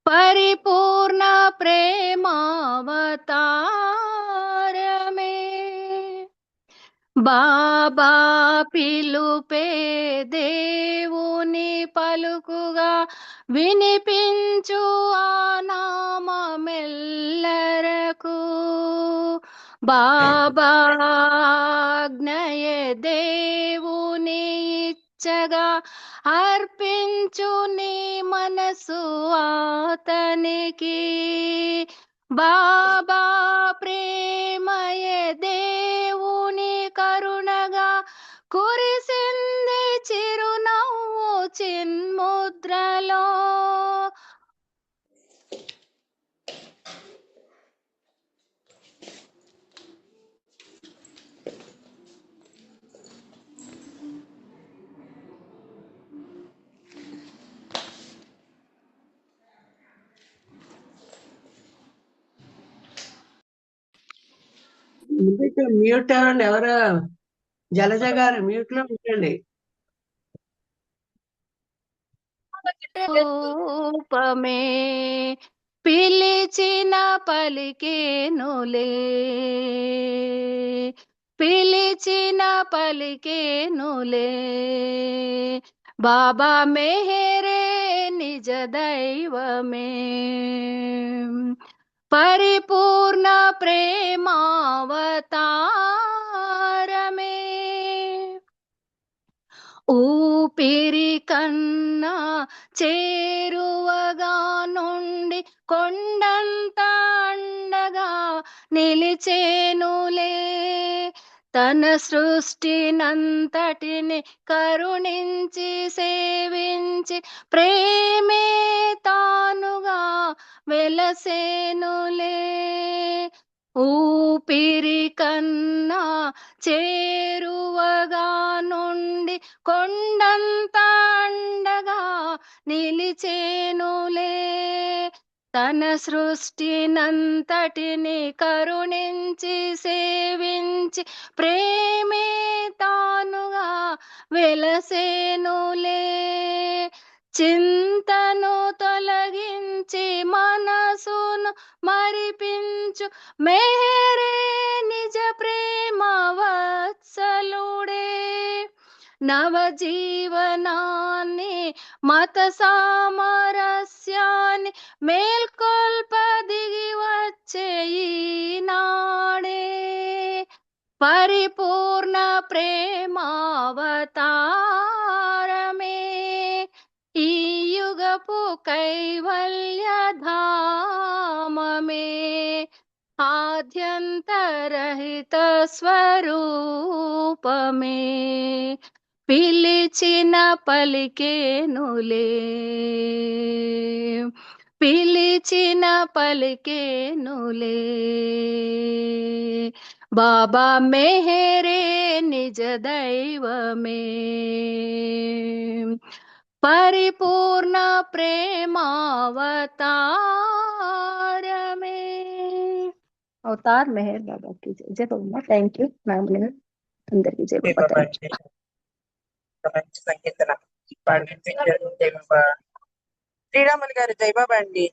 పరిపూర్ణ ప్రేమావతారమే బాబా పిలుపే దేవుని పలుకుగా వినిపించు ఆ నామమెల్లరకు బాబా ఆజ్ఞయే దేవుని ఇచ్చగా అర్పించు నీ మనసు అతనికి బాబా ప్రేమయే దేవుని కరుణగా కురిసింది చిరునవ్వు చిన్ముద్రలో మ్యూట్ అవ్వండి. ఎవరు జలజ గారు మ్యూట్ లో ఉంచండి. రూపమే పిలిచిన పలికేనులే పిలిచిన పలికేనులే బాబా మెహరే నిజ దైవమే పరిపూర్ణ ప్రేమావతారమే ఊపిరి కన్నా చేరువగా నుండి కొండంత అండగా నిలిచేనులే తన సృష్టినంతటిని కరుణించి సేవించి ప్రేమే తానుగా వెలసేనులే ఊపిరి కన్నా చేరువగా నుండి కొండంత అండగా నిలిచేనులే తన సృష్టినంతటిని కరుణించి సేవించి ప్రేమే తానుగా వెలసేనులే చింతను తొలగించి మనసును మరిపించు మెహరే నిజ ప్రేమ వత్సలుడే నవజీవనాన్ని మత సామరస్యాన్ని మేల్కొల్ప దిగి వచ్చే ఈనాడే పరిపూర్ణ ప్రేమావతారమే ఈ యుగపు కైవల్యధామమే ఆద్యంతరహిత స్వరూపమే పిలిచిన పలికేనులే పిలిచిన పలికేనులే బాబా మెహరే నిజ దైవమే పరిపూర్ణ ప్రేమావతారమే అవతార్ మెహర్ బాబా की जय बाबा थैंक यू అందరికీ జై జై బాబా బాబా థ్యాంక్ యూ ఒక మంచి సంకీర్తన పాడి వినిపించారు. జై బాబా. శ్రీరాములు గారు జై బాబా అండి.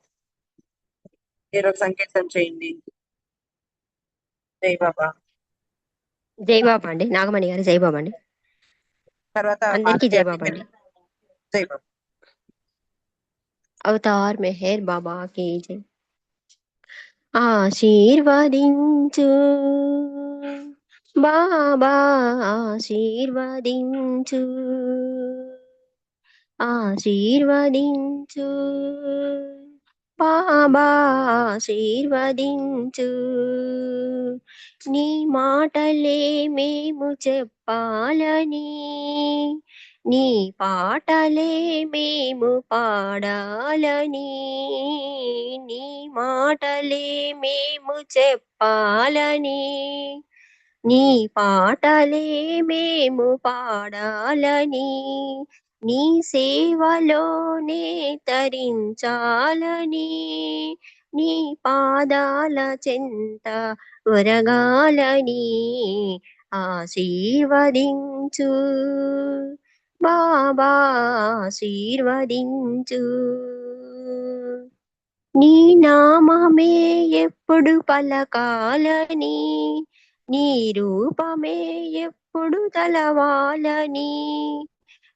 ఈరోజు సంకీర్తన చేయండి. జై బాబా. జై బాబా అండి. నాగమణి గారు జై బాబా అండి. తర్వాత అందరికీ జై బాబా అండి. జై బాబా. అవతార్ మెహర్ బాబా की జై. ఆశీర్వదించు బాబా ఆశీర్వదించు ఆశీర్వదించు బాబా ఆశీర్వదించు నీ మాటలే మేము చెప్పాలని నీ పాటలే మేము పాడాలని నీ మాటలే మేము చెప్పాలని నీ పాటలే మేము పాడాలని నీ సేవలోనే తరించాలని నీ పాదాల చెంత ఒరగాలని ఆశీర్వదించు బాబా ఆశీర్వదించు. నీ నామమే ఎప్పుడు పలకాలని నీ రూపమే ఎప్పుడు తలవాలని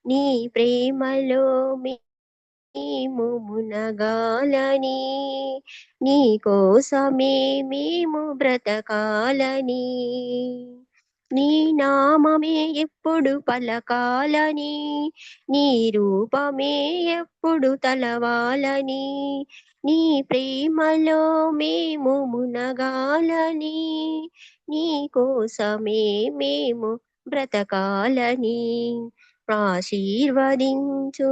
నీ ప్రేమలో మేము మునగాలని నీ కోసమే మేము బ్రతకాలని నీ నామమే ఎప్పుడు పలకాలని నీ రూపమే ఎప్పుడు తలవాలని నీ ప్రేమలో మేము మునగాలని నీ కోసమే మేము బ్రతకాలని ఆశీర్వదించు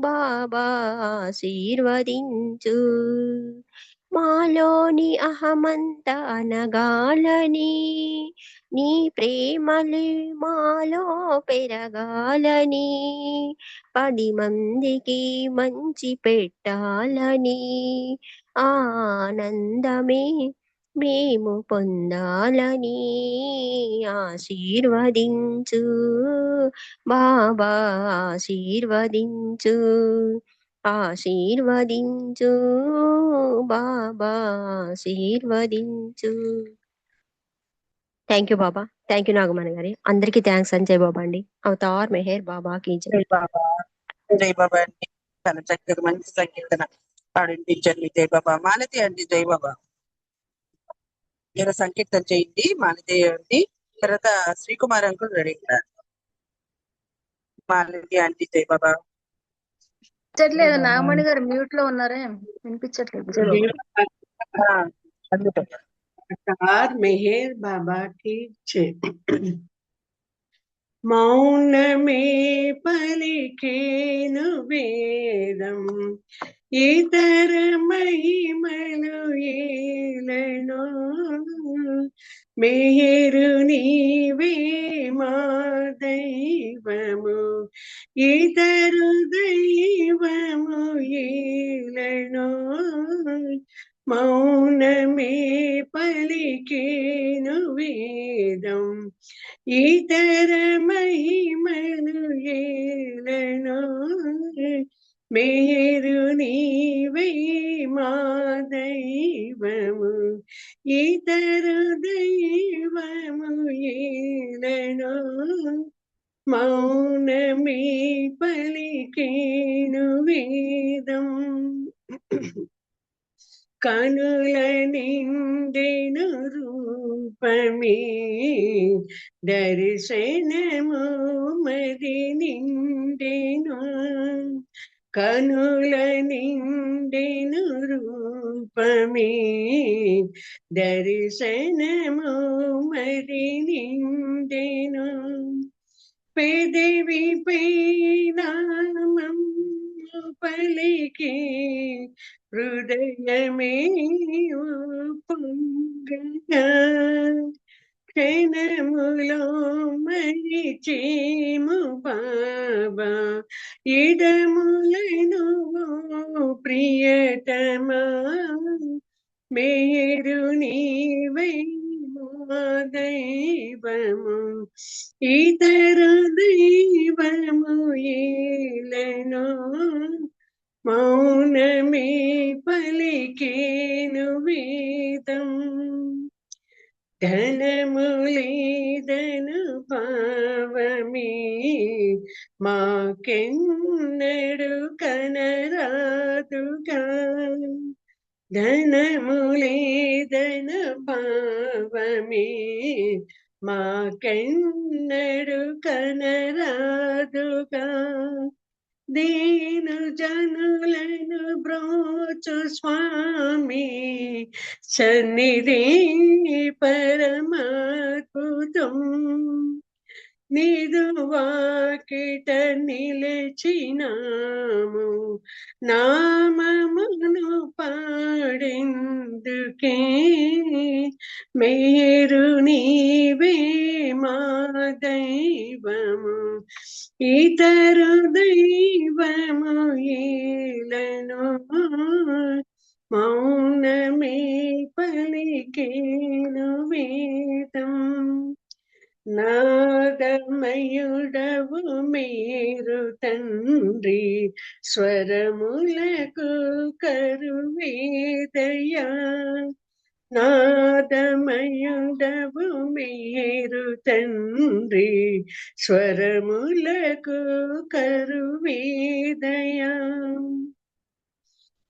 బాబా ఆశీర్వదించు. మాలోని అహమంత అనగాలని నీ ప్రేమలే మాలో పెరగాలని 10 మందికి మంచి పెట్టాలని ఆనందమే మేము పొందాలని ఆశీర్వదించు బాబా ఆశీర్వదించు ఆశీర్వదించు బాబా ఆశీర్వదించు. Thank you Baba. Thank you Nagamani గారి. అందరికీ థ్యాంక్స్ అని జై బాబా అండి. అవతార్ మెహర్ బాబా కీ జై. జై బాబా. జై బాబా అండి. చాలా చక్కగా మంచి సంకీర్తన పాడిన టీచర్ని జై బాబా. మాలతి అండి జై బాబా. మీరు సంకీర్తన చేయండి మాలతి అండి. తర్వాత శ్రీకుమార్ అంకుల్ రెడీ ఉన్నారు. మాలతి ఆంటీ జై బాబా. వినిపించట్లేదు నాగమణి గారు మ్యూట్ లో ఉన్నారే వినిపించట్లేదు. జై బాబా. అవతార్ మెహర్ బాబా की जय. మౌనమే పలికేను వేదం ఇతర మహిమలు ఏలనో మెహరు నీవే మా దైవము ఇతరు దైవము ఏలనో మౌనమే పలికేను వేదం ఇతర మహిమలు ఏలనో మేరు నీవే మా దైవము ఇతర దైవము ఏలనో మౌనమే పలికేను వేదం కనుల నిండెను రూపమే దర్శనము మది నిండెను కనుల నిండెను రూపమే దర్శనము మది నిండెను పెదవిపై నామం పలికే హృదయమే పొంగగా క్షణములో మరిచేము బాబా ఇదములను ప్రియతమా మేరు నీవై మా దైవము ఇతర దైవము ఏలనో మౌనమే పలికేను వేదం ధనము లేదను భావమే మాకెన్నడు కనరాదుగా ధనము లేదను భావమే మాకెన్నడు కనరాదుగా దీను జనులను బ్రోచు స్వామి సన్నిధి పరమాద్భుతం నిదు వాకిట నిలిచినాము నామమును పాడెందుకే మేరు నీవే మా దైవము ఇతరు దైవము ఏలను మౌనమే పలికేను వేదం నాదమయుడవు మీరు తండ్రి స్వరములకు కరువేదయా నాదమయుడవు మీరు తండ్రి స్వరములకు కరువేదయా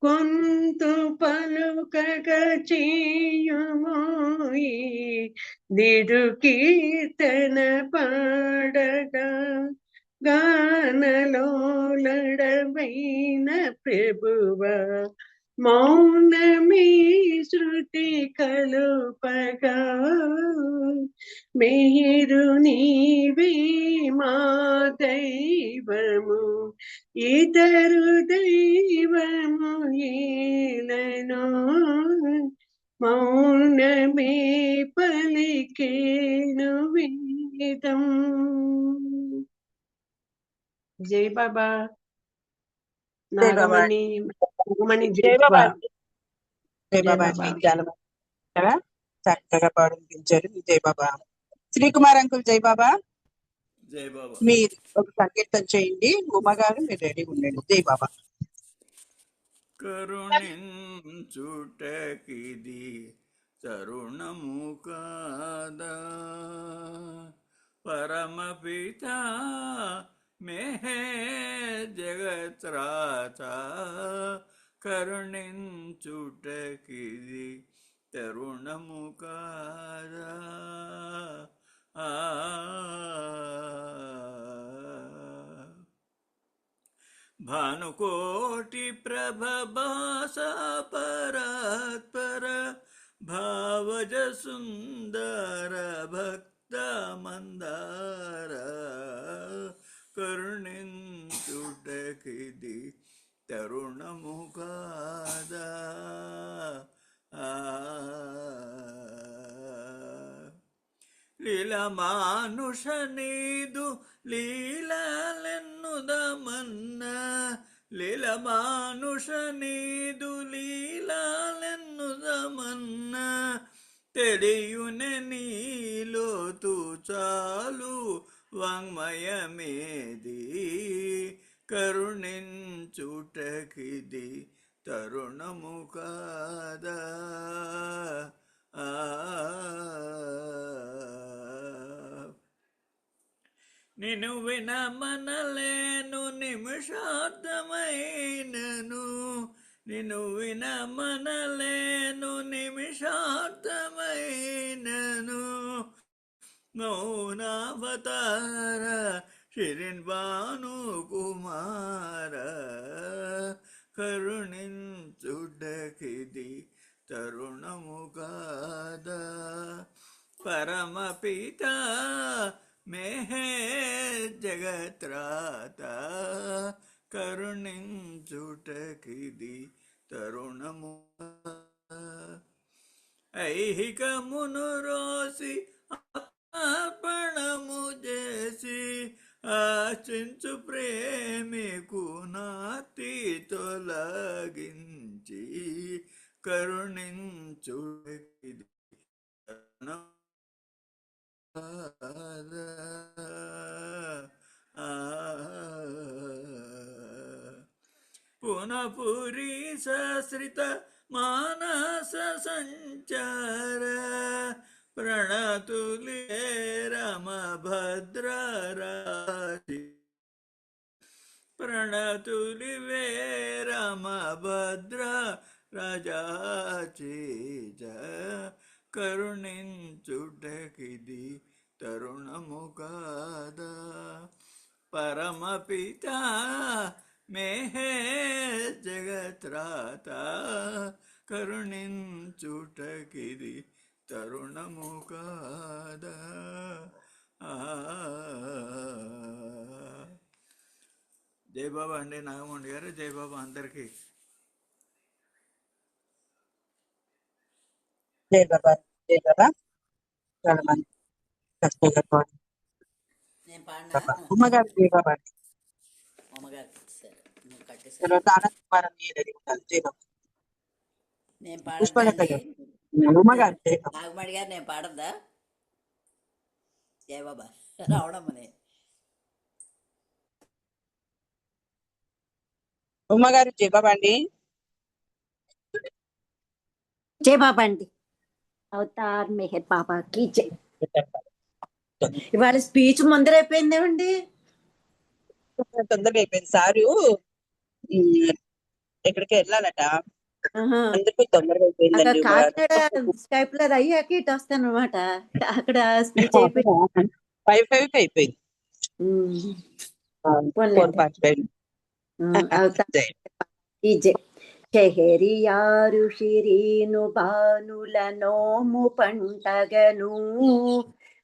కొంతు పలుకగ చేయుమోయి నిడు కీర్తన పాడగా గానలోలడమైన ప్రభువ మౌనమే శృతి కలుపగా మీరు నీవే మా దైవము ఇతరు దైవము ఏలను మౌనమే పలికేను వేదం. జై బాబా. జై బాబా. నాగమణి నాగమణి జై జై బాబా. బాబా. జై బాబా అండి. చాలా చక్కగా పాడించారు. జై బాబా. శ్రీకుమార్ అంకుల్ జై బాబా. జై బాబా. మీరు ఒక సంకీర్తన చేయండి. ఉమా గారు మీరు రెడీ ఉండండి. జై బాబా. కరుణించుటకిది తరుణము కాదా పరమపిత మేహే జగత్రాత కరుణించుటకిది తరుణము కాదా భానుకోటి ప్రభభాస పరాత్పర భావజ సుందర భక్త మందార కరుణించుటకిది తరుణము కాదా లీలమానుష నీదు లీలలెన్నుదమన్న లీలమానుష నీదు లీలలెన్నుదమన్న తెలియునే నీలోతు చాలు వాంగ్మయమేది కరుణించుటకిది తరుణము కాదా నిన్ను వినమనలేను నిమిషార్థమైనను నిన్ను వినమనలేను నిమిషార్థమైనను మౌనావతార శిరిన్బాను కుమార కరుణించుటకిది తరుణము కాదా పరమపిత మేహే జగత్రాత కరుణించుటకిది తరుణము ఐహికమును రోసి అర్పణము చేసి ఆశించు ప్రేమికు నాతి తొలగించి కరుణించుటకిది పునఃపురీ సశ్రిత మానస సంచార ప్రణతులే రమ భద్రరాజి ప్రణతులివే రమ భద్ర రాజాచేజ కరుణించుటకిది తరుణము కాదా పరమపిత మేహే జగత్రాత కరుణించుటకిది తరుణము కాదా జై బాబా అండి నాగమణి గారు. జై బాబా అందరికీ. జై బాబా. జై బాబా. చాలా మంది చక్కగా పాడు. నేను పాడినా ఉమ్మగారు జై బాబా అండి. అమ్మగారు సరే నువ్వు కట్టేసరి తర్వాత ఆనంద్ కుమార్ అన్నయ్య రెడీ ఉంటారు. జై బాబా. నేను పాడద్దా పుష్పలత అండి గారు ఉమ్మగారు జై బాబా. నాగమణి గారు నేను పాడద్దా జయ బాబా రావడమ్మనే ఉమ్మగారు జై బాబా అండి. జై బాబా అండి. అవతార్ మెహర్ బాబాకి జై. ఇవాళ స్పీచ్ ముందర అయిపోయిందేమండి. తొందరగా అయిపోయింది. సారు ఎక్కడికి వెళ్ళాలట, అందుకు తొందరగా అక్కడ అయిపోయిందండి. కాకినాడ స్కైప్ లో అది అయ్యాక ఇటు వస్తాను అనమాట. అక్కడ స్పీచ్ అయిపోయింది. 5:05 అయిపోయింది. పోన్లేండి. 4:45. అవతార్ ఈ జై. షెహరియారు షిరీను బానుల నోము పంటగను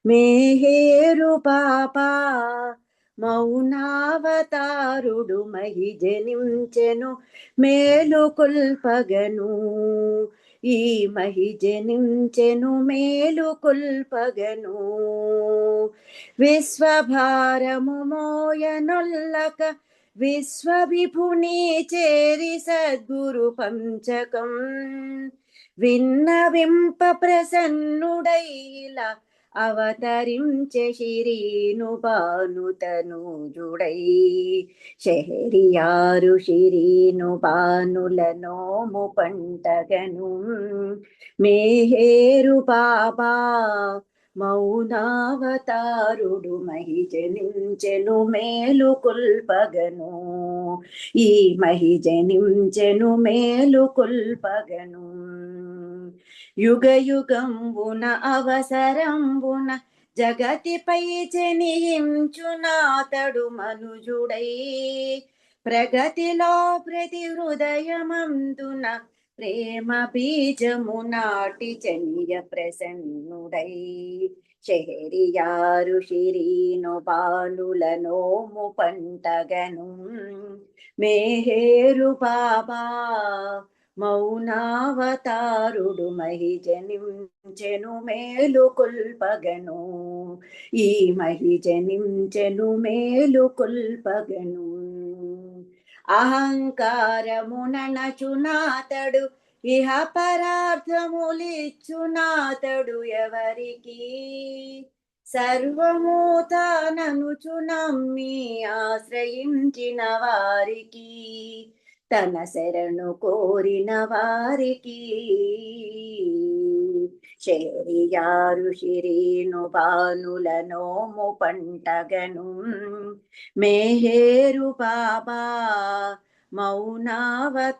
మేహేరు బాబా మౌనావతారుడు మహి జనించెను మేలు కొల్పగను ఈ మహి జనించెను మేలు కొల్పగను విశ్వభారము మోయనొల్లక విశ్వవిభుని చేరి సద్గురు పంచకం విన్నవింప ప్రసన్నుడైల అవతరించె శిరీను బానుతను జుడై షెహరియారు శిరీను బానుల నోము పంటగను మేహేరు బాబా మౌనావతారుడు మహి జనించెను మేలు కొల్పగను ఈ మహి జనించెను మేలు కొల్పగను యుగ యుగంబున అవసరంబున జగతిపై జనించునాతడు మనుజుడై ప్రగతిలో ప్రతి హృదయమందున ప్రేమ బీజము నాటి చనియ ప్రసన్నుడై షెహరియారు షిరీను బానుల నోము పంటగను మేహేరు బాబా మౌనావతారుడు మహి జనించెను మేలు కొల్పగను ఈ మహి జనించెను మేలు కొల్పగను అహంకారమునచునాతడు ఇహ పరార్థములిచ్చునాతడు ఎవరికి సర్వము తాననుచు నమ్మి ఆశ్రయించిన వారికి తన శరణు కోరిన వారికి షెహరియారు షిరీను బానుల నోము పంటగను మేహేరు బాబా మౌనావతారుడు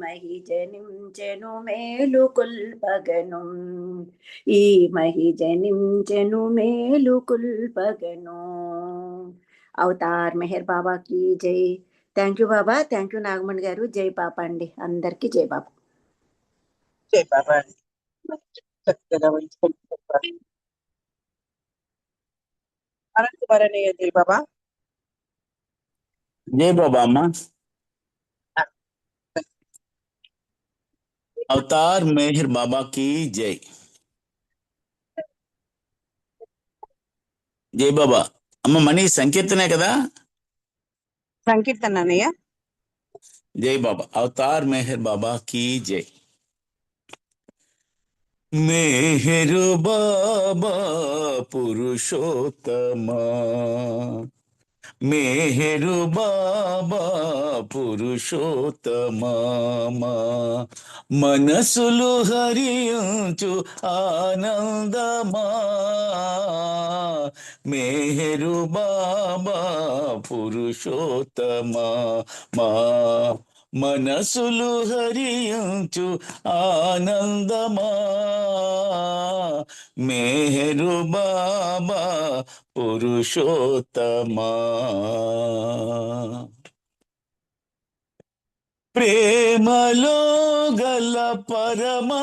మహి జనించెను మేలు కొల్పగను ఈ మహి జనించెను మేలు కొల్పగను అవతార్ మెహర్ బాబాకి జై. Thank you Baba. Thank you Nagamani గారు. జై బాబా అండి. అందరికీ జై బాబా. జై బాబా అండి. చక్కగా చెప్పారు. అనంత్ కుమార్ అన్నయ్య జై బాబా. జై బాబా అమ్మ. అవతార్ మెహర్ బాబాకి జై. జై బాబా అమ్మ. మనీ సంకీర్తనే కదా? సంకీర్తన అన్నయ్య. జై బాబా. అవతార్ మెహర్ బాబాకి జై. మెహరు బాబా పురుషోత్తమా మెహరు బాబా పురుషోత్తమా మనసులు హరించు ఆనందమా మెహరు బాబా పురుషోత్తమా మా మనసులు హరించు ఆనందమా మెహరు బాబా పురుషోత్తమా ప్రేమలో గల పరమార్థమేదో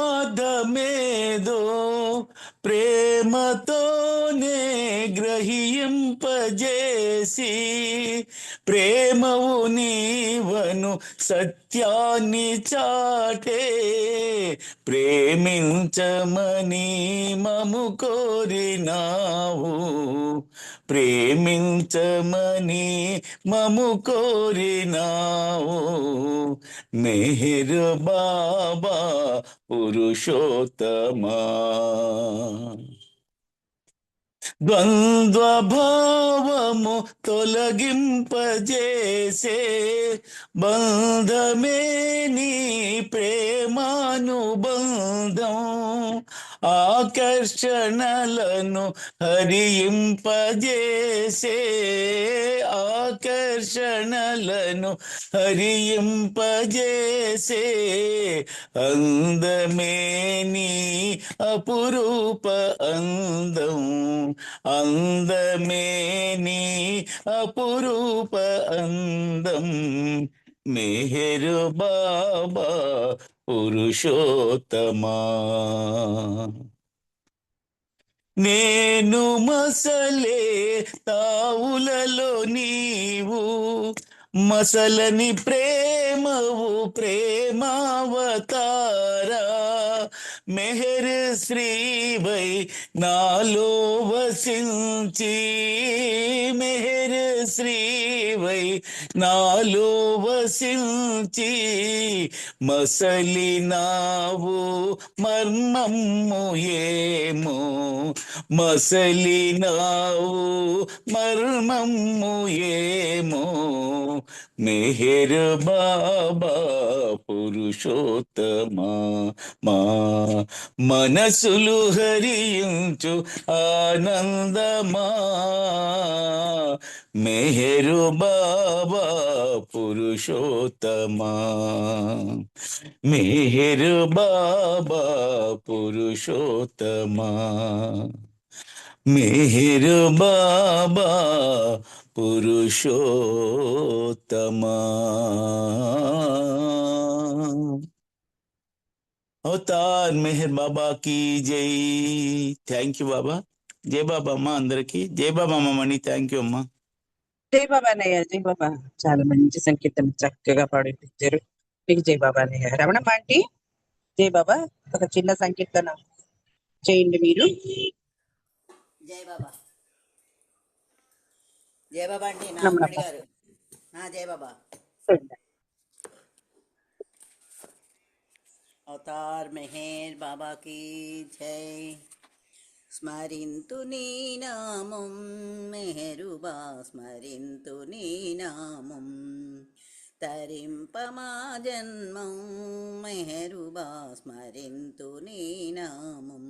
ప్రేమతోనే గ్రహింపజేసి ప్రేమవు నీవను సత్యాన్ని చాటే, ప్రేమించమని మము కోరినావు, ప్రేమించమని మము కోరినావు. మెహర్ బాబా పురుషోత్తమా, ద్వంద్వ భావము తొలగింపజేసే బంధమే నీ ప్రేమానుబంధం, ఆకర్షణలను హరింపజేసే, ఆకర్షణలను హరింపజేసే అందమే నీ అపురూప అందం, అందమే నీ అపురూప అందం. మెహర్ బాబా పురుషోత్తమా, నేను మసలే తావులలో నీవు, మసలని ప్రేమవు ప్రేమావతారా, మెహర్ శ్రీవై నాలో వసించి, మెహర్ శ్రీవై నాలో వసించి, మసలినావు మర్మము ఏమో, మసలినావు మర్మము ఏమో, మెహర్ బాబా పురుషోత్తమా. మా మనసులు హరించు ఆనందమా, మెహర్ బాబా పురుషోత్తమా, మెహర్ బాబా పురుషోత్తమా, మెహర్ బాబా పురుషోత్తమా. అవతార్ మెహర్ బాబా కి జై. థ్యాంక్ యూ బాబా. జై బాబా అమ్మ అందరికి. జై బాబా అమ్మ మణి. థ్యాంక్ యూ అమ్మా. జై బాబా అన్నయ్య, జై బాబా. చాలా మంచి సంకీర్తన చక్కగా పాడిపించారు. మీకు జై బాబా అన్నయ్య. రమణమ్మ ఆంటీ, జై బాబా. ఒక చిన్న సంకీర్తన చేయండి మీరు. జై బాబా. జై బాబా అండి నాగమణి గారు. జై బాబా. అవతార్ మెహర్ బాబా కీ జై. స్మరింతు నీ నామం మెహరుబా, స్మరింతు నీ నామం, తరింపమా జన్మం మెహరుబా, స్మరింతు నీ నామం,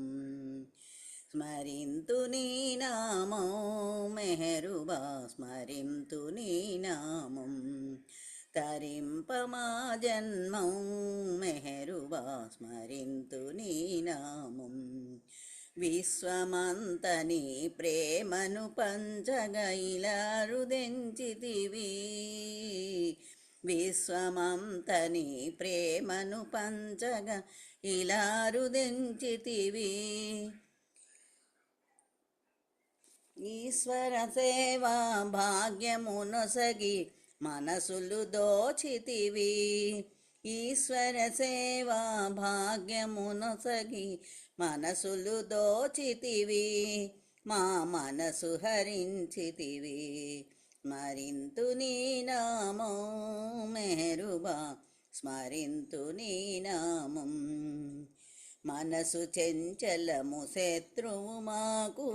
స్మరింతు నీ నామం మెహరుబా, స్మరింతు నీ నామం, తరింపమా జన్మం మెహరుబా, స్మరింతు నీ నామం. విశ్వమంతని ప్రేమను పంచగా ఇలా రుదెంచితివి, విశ్వమంతని ప్రేమను పంచగా ఇలా రుదెంచితివి, ఈశ్వర సేవా భాగ్యమునొసగి మనసులు దోచితివి, ఈశ్వర సేవా భాగ్యమునొసగి మనసులు దోచితివి, మా మనసు హరించితివి, స్మరింతు నీ నామం మెహరుబా, స్మరింతు నీ నామం. మనసు చెంచలము శత్రువు మాకు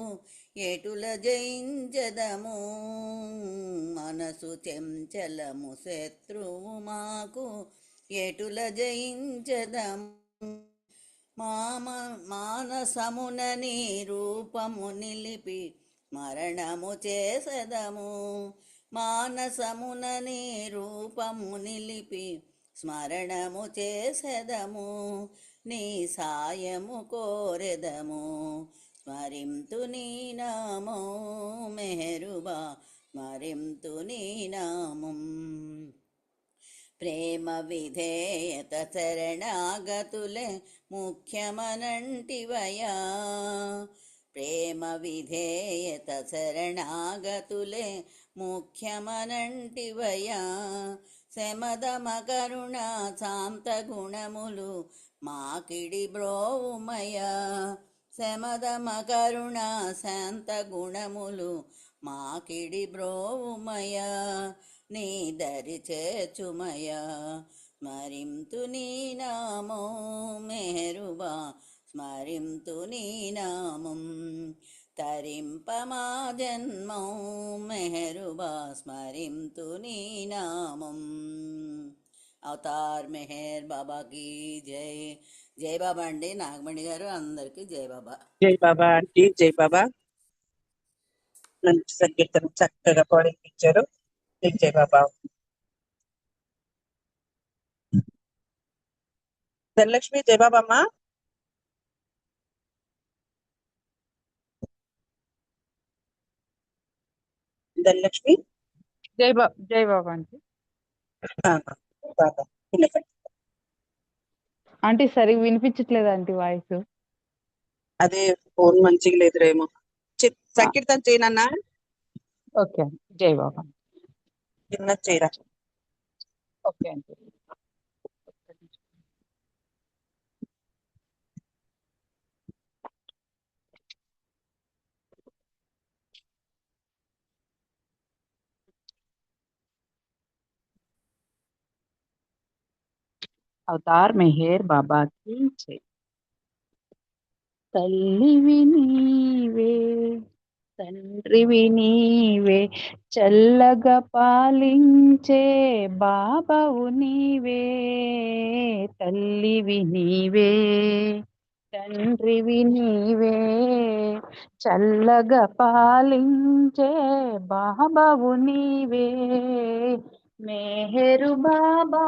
ఎటుల జయించదము, మనసు చెంచలము శత్రువు మాకు ఎటుల జయించదము, మానసమున నీ రూపము నిలిపి మరణము చేసదము, మానసమున నీ రూపము నిలిపి స్మరణము చేసదము, నీ సాయము కోరెదము, స్మరింతు నీ నామం మెహరుబా, స్మరింతు నీ నామం. ప్రేమ విధేయత శరణాగతులే ముఖ్యమనంటివయా, ప్రేమ విధేయత శరణాగతులే ముఖ్యమనంటివయా. శమదమ కరుణ శాంత గుణములు మాకిడి బ్రోవుమయా. శమదమ కరుణ శాంత గుణములు మాకిడి బ్రోవుమయా. నీ దరి చేచుమయా స్మరింతు నీ నామం మెహరుబా స్మరింతు నీ నామం. తరింప మా జన్మం మెహరుబా స్మరింతు నీ నామం. అవతార్ మెహర్ బాబాకి జై. జై బాబా అండి. నాగమణి గారు అందరికీ జై బాబా. జై బాబా ఆంటీ, జై బాబా. మంచి సంగీతం చక్కగా పాడించారు. జై బాబా. ధనలక్ష్మి, జై బాబా అమ్మా. ధనలక్ష్మి, జై బాబా ఆంటీ. బాబా ఆంటీ సరిగ్గా వినిపించట్లేదు ఆంటీ వాయిస్. అదే ఫోన్ మంచిగా లేదురేమో. సంకీర్తన చేయనన్నా. ఓకే జై బాబా. చిన్న చేయరా. Okay aunty. అవతార్ మెహర్ బాబా की जय. తల్లివి నీవే తండ్రివి నీవే చల్లగా పాలించే బాబావు నీవే. తల్లివి నీవే తండ్రివి నీవే చల్లగా పాలించే బాబావు నీవే. మెహరు బాబా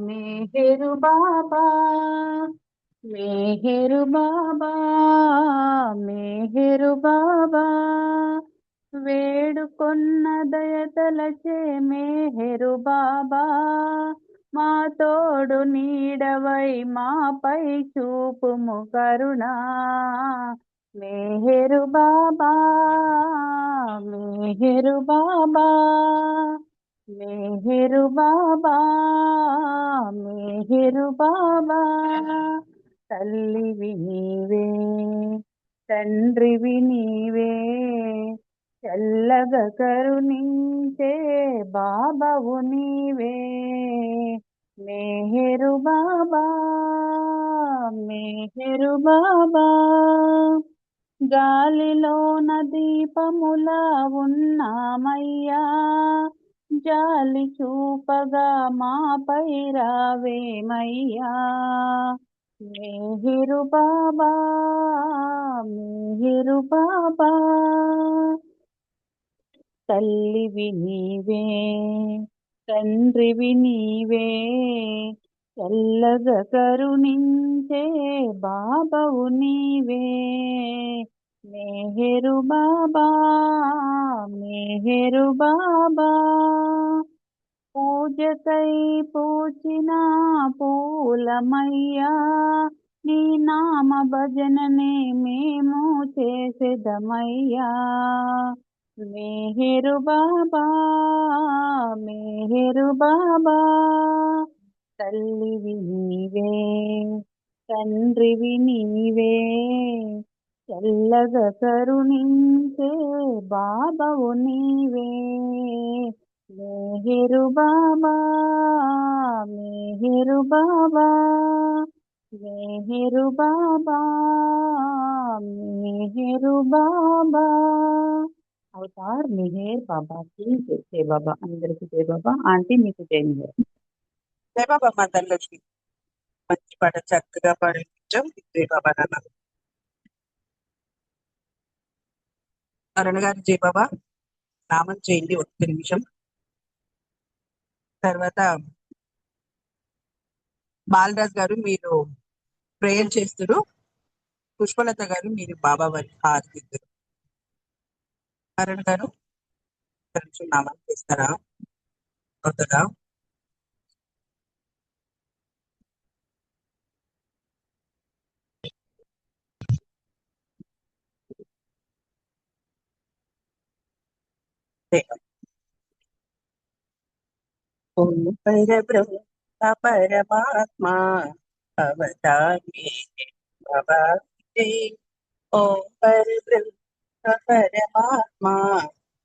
మెహరు బాబా మెహరు బాబా మెహరు బాబా. వేడుకొన్న దయతలచే మెహరు బాబా. మా తోడు నీడవై మాపై చూపుము కరుణా. మెహరు బాబా మెహరు బాబా మెహరు బాబా మెహరు బాబా. తల్లివి నీవే తండ్రివి నీవే చల్లగా కరుణించే బాబావు నీవే. మెహరు బాబా మెహరు బాబా. గాలిలోన దీపములా ఉన్నామయ్యా. జాలి చూపగా మాపై రావేమయ్యా. మెహరు బాబా మెహరు బాబా. తల్లివి నీవే తండ్రివి నీవే చల్లగా కరుణించే బాబావు నీవే. మెహరు బాబా మెహరు బాబా. పూజకై పూచిన పూలమయ్యా. నీ నామ భజననే మేము చేసేదమయ్యా. మెహరు బాబా మెహరు బాబా. తల్లివి నీవే తండ్రివి నీవే చల్లగా కరుణించే బాబావు నీవే. మెహరు బాబా మెహరు బాబా మెహరు బాబా మెహరు బాబా. అవతార్ మెహర్ బాబాకి జై బాబా. అందరికి జై బాబా. ఆంటీ మీకు జై మెహర్. జై బాబా అమ్మా. ధనలక్ష్మి మంచి పాట చక్కగా పాడించాం. జై బాబా నాన్న. అరుణ గారు, జై బాబా నామం చేయండి ఒక్క నిమిషం. తర్వాత బాలరాజ్ గారు మీరు ప్రేయర్ చేస్తారు. పుష్పలత గారు మీరు బాబా వారికి హారతిస్తారు. అరుణ్ గారు ఒక్క నిమిషం నామం చేస్తారా కొత్తగా. ఓం పరబ్రహ్మ పరమాత్మా అవతార్ మేర్ బాబా కీ జై. ఓం పరబ్రహ్మ పరమాత్మా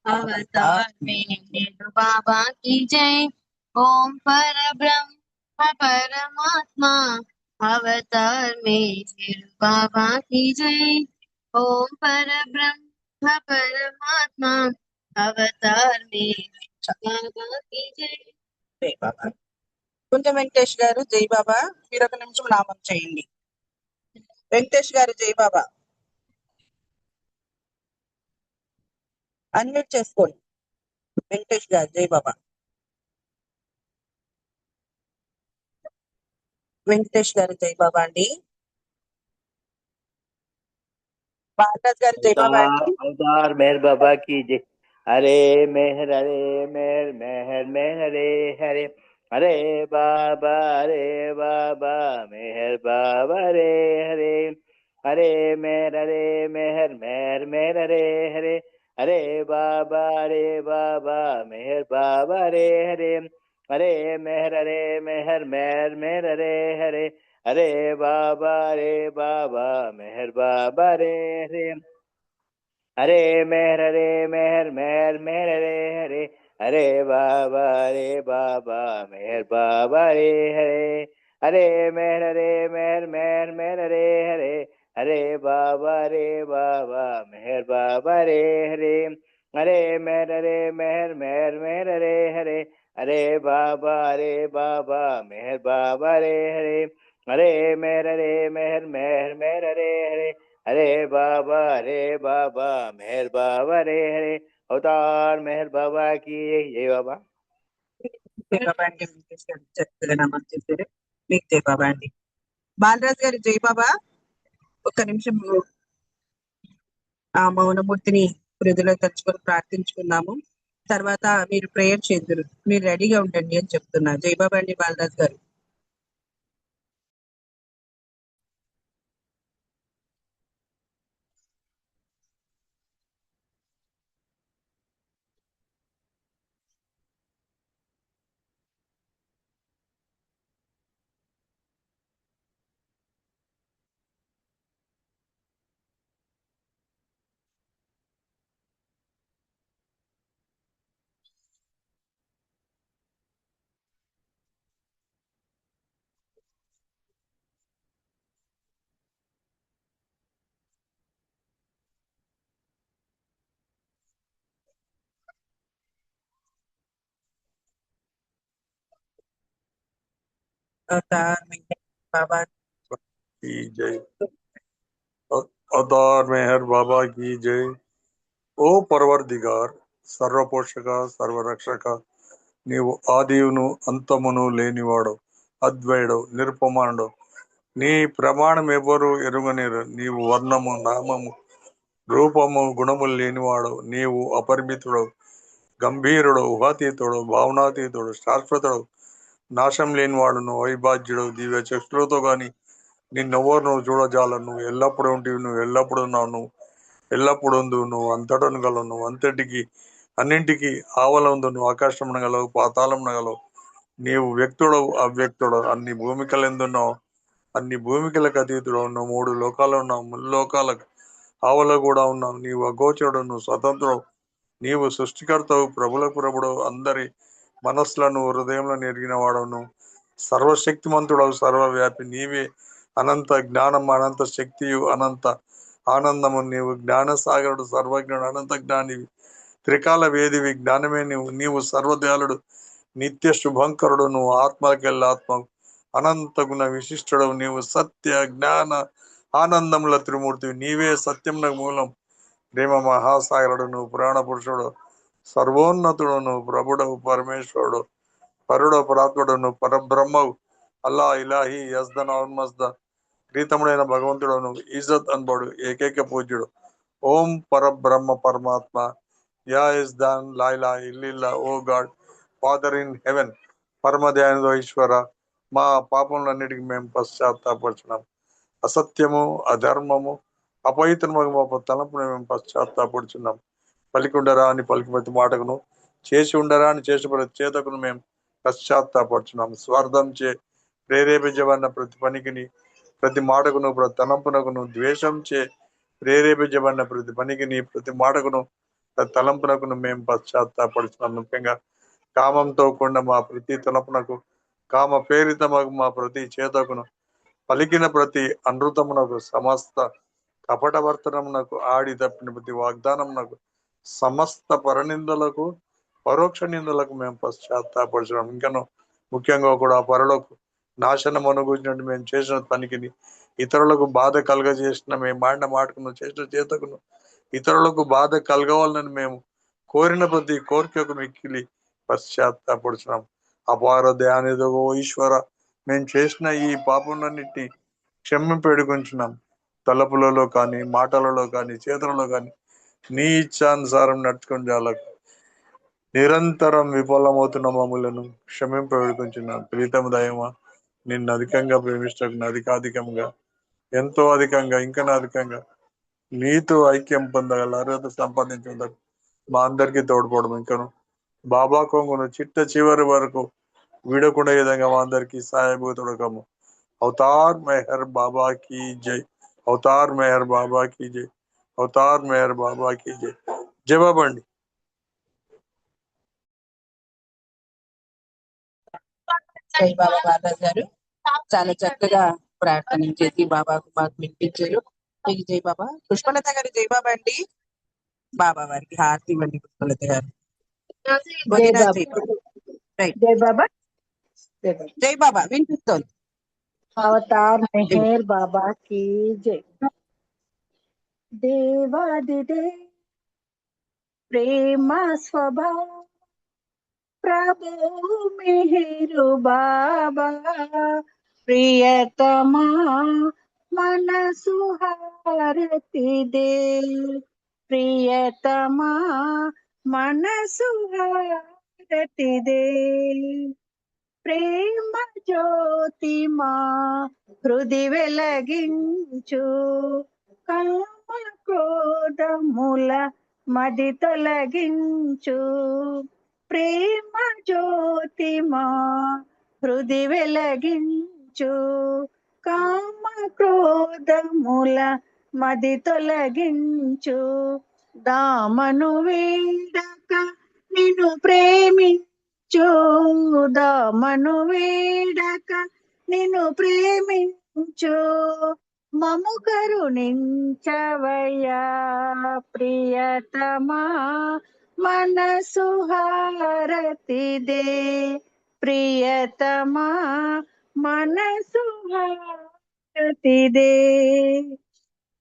अवतार मेहर बाबा की जय। ओम परब्रह्म परमात्मा अवतार मेहर बाबा की जय। ओम परब्रह्म परमात्मा अवतार मेहर बाबा की जय। జై బాబా. కుంజ వెంకటేష్ గారు జై బాబా. మీరు ఒక నిమిషం నామం చేయండి. వెంకటేష్ గారు జై బాబా. అన్మ్యూట్ చేసుకోండి. వెంకటేష్ గారు జై బాబా. వెంకటేష్ గారు జై బాబా అండి. బాలరాజ్ గారు జై బాబా అండి. अवतार मेहर बाबा की जय। हरे मेहर मेहर मेहर हरे हरे हरे बाबा मेहर बाबा रे हरे हरे मेहर मेहर हरे हरे हरे बाबा मेहर बाबा रे हरे हरे मेहर मेहर हरे हरे हरे बाबा मेहर बाबा रे हरे हरे मेहर मेहर रे हरे हरे बाबा मेहर बाबा रे हरे हरे मेहर मेहर रे हरे हरे बाबा मेहर बाबा रे हरे हरे मेहर मेहर रे हरे हरे बाबा मेहर बाबा रे हरे हरे मेहर मेहर रे हरे हरे बाबा मेहर बाबा रे हरे अवतार मेहर बाबा की जय बाबा। జై బాబా అండి. వెంకటేష్ గారు చక్కగా నామం చేశారు. మీకు జై బాబా అండి. బాలరాజ్ గారు జై బాబా. ఒక్క నిమిషం ఆ మౌనమూర్తిని హృదయలో తలుచుకొని ప్రార్థించుకున్నాము. తర్వాత మీరు ప్రేయర్ చేద్దరు. మీరు రెడీగా ఉండండి అని చెప్తున్నా. జై బాబా అండి బాలరాజ్ గారు. అవతార్ మెహర్ బాబా की जय। अवतार मेहर बाबा की जय। ఓ పర్వర్దిగార్, సర్వపోషక సర్వరక్షక, నీవు ఆదియును అంతమును లేనివాడు, అద్వయుడు, నిరుపమానుడు. నీ ప్రమాణం ఎవ్వరు ఎరుగనేరు. నీవు వర్ణము, నామము, రూపము, గుణములు లేనివాడు. నీవు అపరిమితుడు, గంభీరుడు, ఊహాతీతుడు, భావనాతీతుడు, శాశ్వతుడు, నాశం లేనివాడును, వైభాజ్యుడు. దివ్య చక్షులతో గాని నిన్నెవ్వరు నువ్వు చూడజాలను. నువ్వు ఎల్లప్పుడూ ఉంటివి, నువ్వు ఎల్లప్పుడూ ఉన్నావు, నువ్వు ఎల్లప్పుడు నువ్వు అంతటను గలవు, నువ్వు అంతటికి అన్నింటికి ఆవలందు, నువ్వు ఆకాశమున గలవు, పాతాళమున గలవు. నీవు వ్యక్తుడవు, అవ్యక్తుడవు. అన్ని భూమికలెందున్నావు, అన్ని భూమికలకు అతీతుడవు. నువ్వు మూడు లోకాలు ఉన్నావు, ముల్లోకాలకు ఆవలో కూడా ఉన్నావు. నీవు అగోచరుడు, నువ్వు స్వతంత్రుడు, నీవు సృష్టికర్తవు, ప్రభులకు ప్రభుడవు, అందరి మనస్సులను హృదయంలో ఎరిగిన వాడవు. నువ్వు సర్వశక్తిమంతుడవు, సర్వవ్యాపి. నీవే అనంత జ్ఞానం, అనంత శక్తియు, అనంత ఆనందము. నీవు జ్ఞానసాగరుడు, సర్వజ్ఞుడు, అనంత జ్ఞానివి, త్రికాల వేదివి, జ్ఞానమే నీవు సర్వదయాళుడు, నిత్య శుభంకరుడు. నువ్వు ఆత్మకెళ్ళ ఆత్మ, అనంత గుణ విశిష్టుడు. నీవు సత్య జ్ఞాన ఆనందముల త్రిమూర్తివి. నీవే సత్యమునకు మూలం, ప్రేమ మహాసాగరుడు. నువ్వు పురాణ పురుషుడు, సర్వోన్నతుడు. నువ్వు ప్రభుడవు, పరమేశ్వరుడు, పరుడు, పరాత్ముడు. నువ్వు పరబ్రహ్మవు, అల్లా, ఇలాహి, యజ్దన్, ఔన్మజ్ద, ప్రీతముడైన భగవంతుడు. నువ్వు ఇజత్ అనబడు, ఏకైక పూజ్యుడు. ఓం పరబ్రహ్మ పరమాత్మ, యా ఇస్ దాన్ లాయిలా ఇల్లిల్లా, O God father in heaven, పరమ దయానిధి ఈశ్వర, మా పాపములన్నిటికీ మేము పశ్చాత్తాపడుచున్నాం. అసత్యము, అధర్మము, అపవిత్రము మా తలంపును మేము పశ్చాత్తాపడుచున్నాం. పలికి ఉండరా అని పలికి ప్రతి మాటకును, చేసి ఉండరా అని చేసి ప్రతి చేతకును మేము పశ్చాత్తాపడుచున్నాము. స్వార్థం చే ప్రేరేపించబడిన ప్రతి పనికిని, ప్రతి మాటకును, ప్రతి తలంపునకును, ద్వేషం చే ప్రేరేపించబడిన ప్రతి పనికిని, ప్రతి మాటకును, ప్రతి తలంపునకును మేము పశ్చాత్తాపడుచున్నాం. ముఖ్యంగా కామంతో కూడిన మా ప్రతి తలంపునకు, కామ ప్రేరిత మా ప్రతి చేతకును, పలికిన ప్రతి అనృతమునకు, సమస్త కపటవర్తనమునకు, ఆడి తప్పిన ప్రతి వాగ్దానమునకు, సమస్త పరనిందలకు, పరోక్ష నిందలకు మేము పశ్చాత్తాపడుచున్నాం. ఇంకను ముఖ్యంగా కూడా పరలోకు నాశనం అనుభవించినట్టు మేము చేసిన పనికి, ఇతరులకు బాధ కలగజేసిన మేము మాడిన మాటకును, చేసిన చేతకును, ఇతరులకు బాధ కలగవాలని మేము కోరిన ప్రతి కోరికకు మిక్కిలి పశ్చాత్తాపడుచున్నాం. అపార దయానిధో ఈశ్వర, మేము చేసిన ఈ పాపములన్నిటినీ క్షమింపెడుకుంటున్నాం. తలపులలో కానీ, మాటలలో కానీ, చేతులలో కానీ నీ ఇచ్చానుసారం నడుచుకుని జాలకు నిరంతరం విఫలమవుతున్న మమ్మలను క్షమింపబడుకుంటున్నాం. ప్రీతమ దయమా, నిన్ను అధికంగా ప్రేమించకుండా అధికాధికంగా, ఎంతో అధికంగా, ఇంకా అధికంగా నీతో ఐక్యం పొందగల అర్హత సంపాదించడానికి మా అందరికీ తోడ్పడము. ఇంకను బాబా కొంగును చిట్ట చివరి వరకు వీడకుండా విధంగా మా అందరికీ సహాయభూతుడకము. అవతార్ మెహర్ బాబా की जय, అవతార్ మెహర్ బాబా की जय, అవతార్ మెహర్ బాబా की जय. జవాబండి. జై బాబా బాలాజీ గారు చాలా చక్కగా ప్రార్థన చేసి బాబాకు మాకు వినిపించారు. మీకు జై బాబా. పుష్పలత గారు జై బాబా అండి. బాబా వారికి హారతి ఇవ్వండి. పుష్పలత గారు జై బాబా. జై బాబా. జై బాబా వినిపిస్తోంది. అవతార్ మెహర్ బాబా की जय. దేవాదిదే ప్రేమ స్వభావ ప్రభు మెహరు బాబా ప్రియతమా మనసు హారతి దే, ప్రియతమా మనసు హారతి దే. ప్రేమ జ్యోతి మా హృది వెలగించు, కామ క్రోధముల మది తొలగించు. ప్రేమ జ్యోతి మా హృది వెలగించు, కామ క్రోధముల మది తొలగించు. దామను వీడక నిన్ను ప్రేమించు, దామను వీడక నిన్ను ప్రేమించు. మము కరుణించవయ్యా ప్రియతమా మనసు హారతి దే, ప్రియతమా మనసు హారతి దే.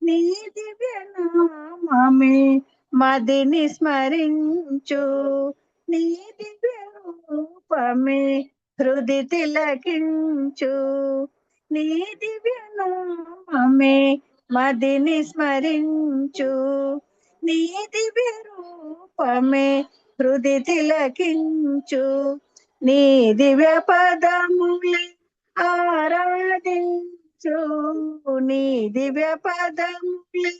నీ దివ్య నామమే మదిని స్మరించు, నీ దివ్య రూపమే హృది తిలకించు. నీ దివ్య నామమే మదిని స్మరించు, నీ దివ్య రూపమే హృది తిలకించు. నీ దివ్య పదములే ఆరాధించు, నీ దివ్య పదములే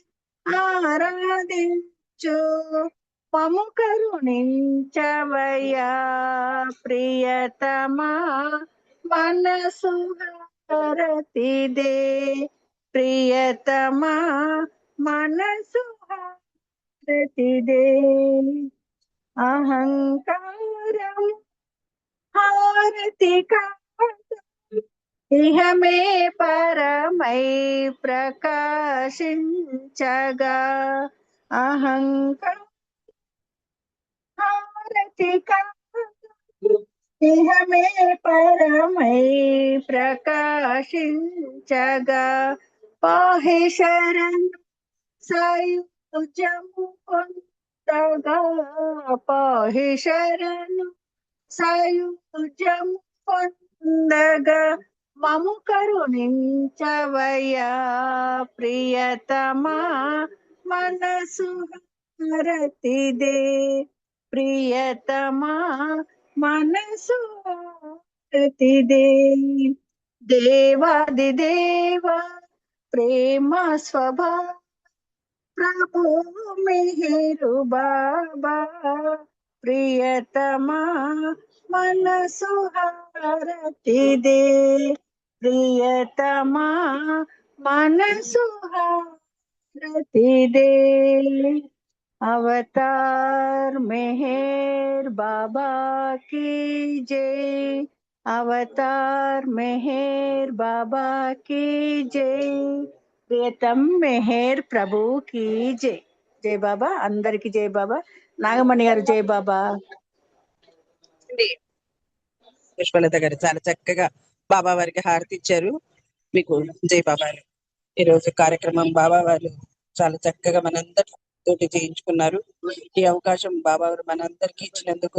ఆరాధించు. మము కరుణించవయ్యా ప్రియతమా మనసు హారతి దే, ప్రియతమా మనసు హారతి దే. అహంకారం హారతి కాదు, ఇహమే పరమై ప్రకాశించగా. అహంకారం హారతి కాదు, ఇహమే పరమై ప్రకాశించగా. పాహి శరణ్ సాయుజ్యము పొందగా, పాహి శరణు సాయుజ్యము పొందగా. మము కరుణించవయ్యా ప్రియతమా మనసు హారతి దే, ప్రియతమా మనసు హారతి దే. దేవాది దేవ ప్రేమ స్వభావ प्रभु मेहरु बाबा प्रियतमा मन सुहारती दे प्रियतमा मन सुहारती दे अवतार मेहर बाबा की जय अवतार मेहर बाबा की जय प्रियतम मेहर ప్రభు की जय జై బాబా అందరికి జై బాబా నాగమణి గారు జై బాబా పుష్పలత గారు చాలా చక్కగా బాబా వారికి హారతి ఇచ్చారు. మీకు జై బాబా. ఈ రోజు కార్యక్రమం బాబా వారు చాలా చక్కగా మనందరితోటి చేయించుకున్నారు. ఈ అవకాశం బాబా వారు మనందరికీ ఇచ్చినందుకు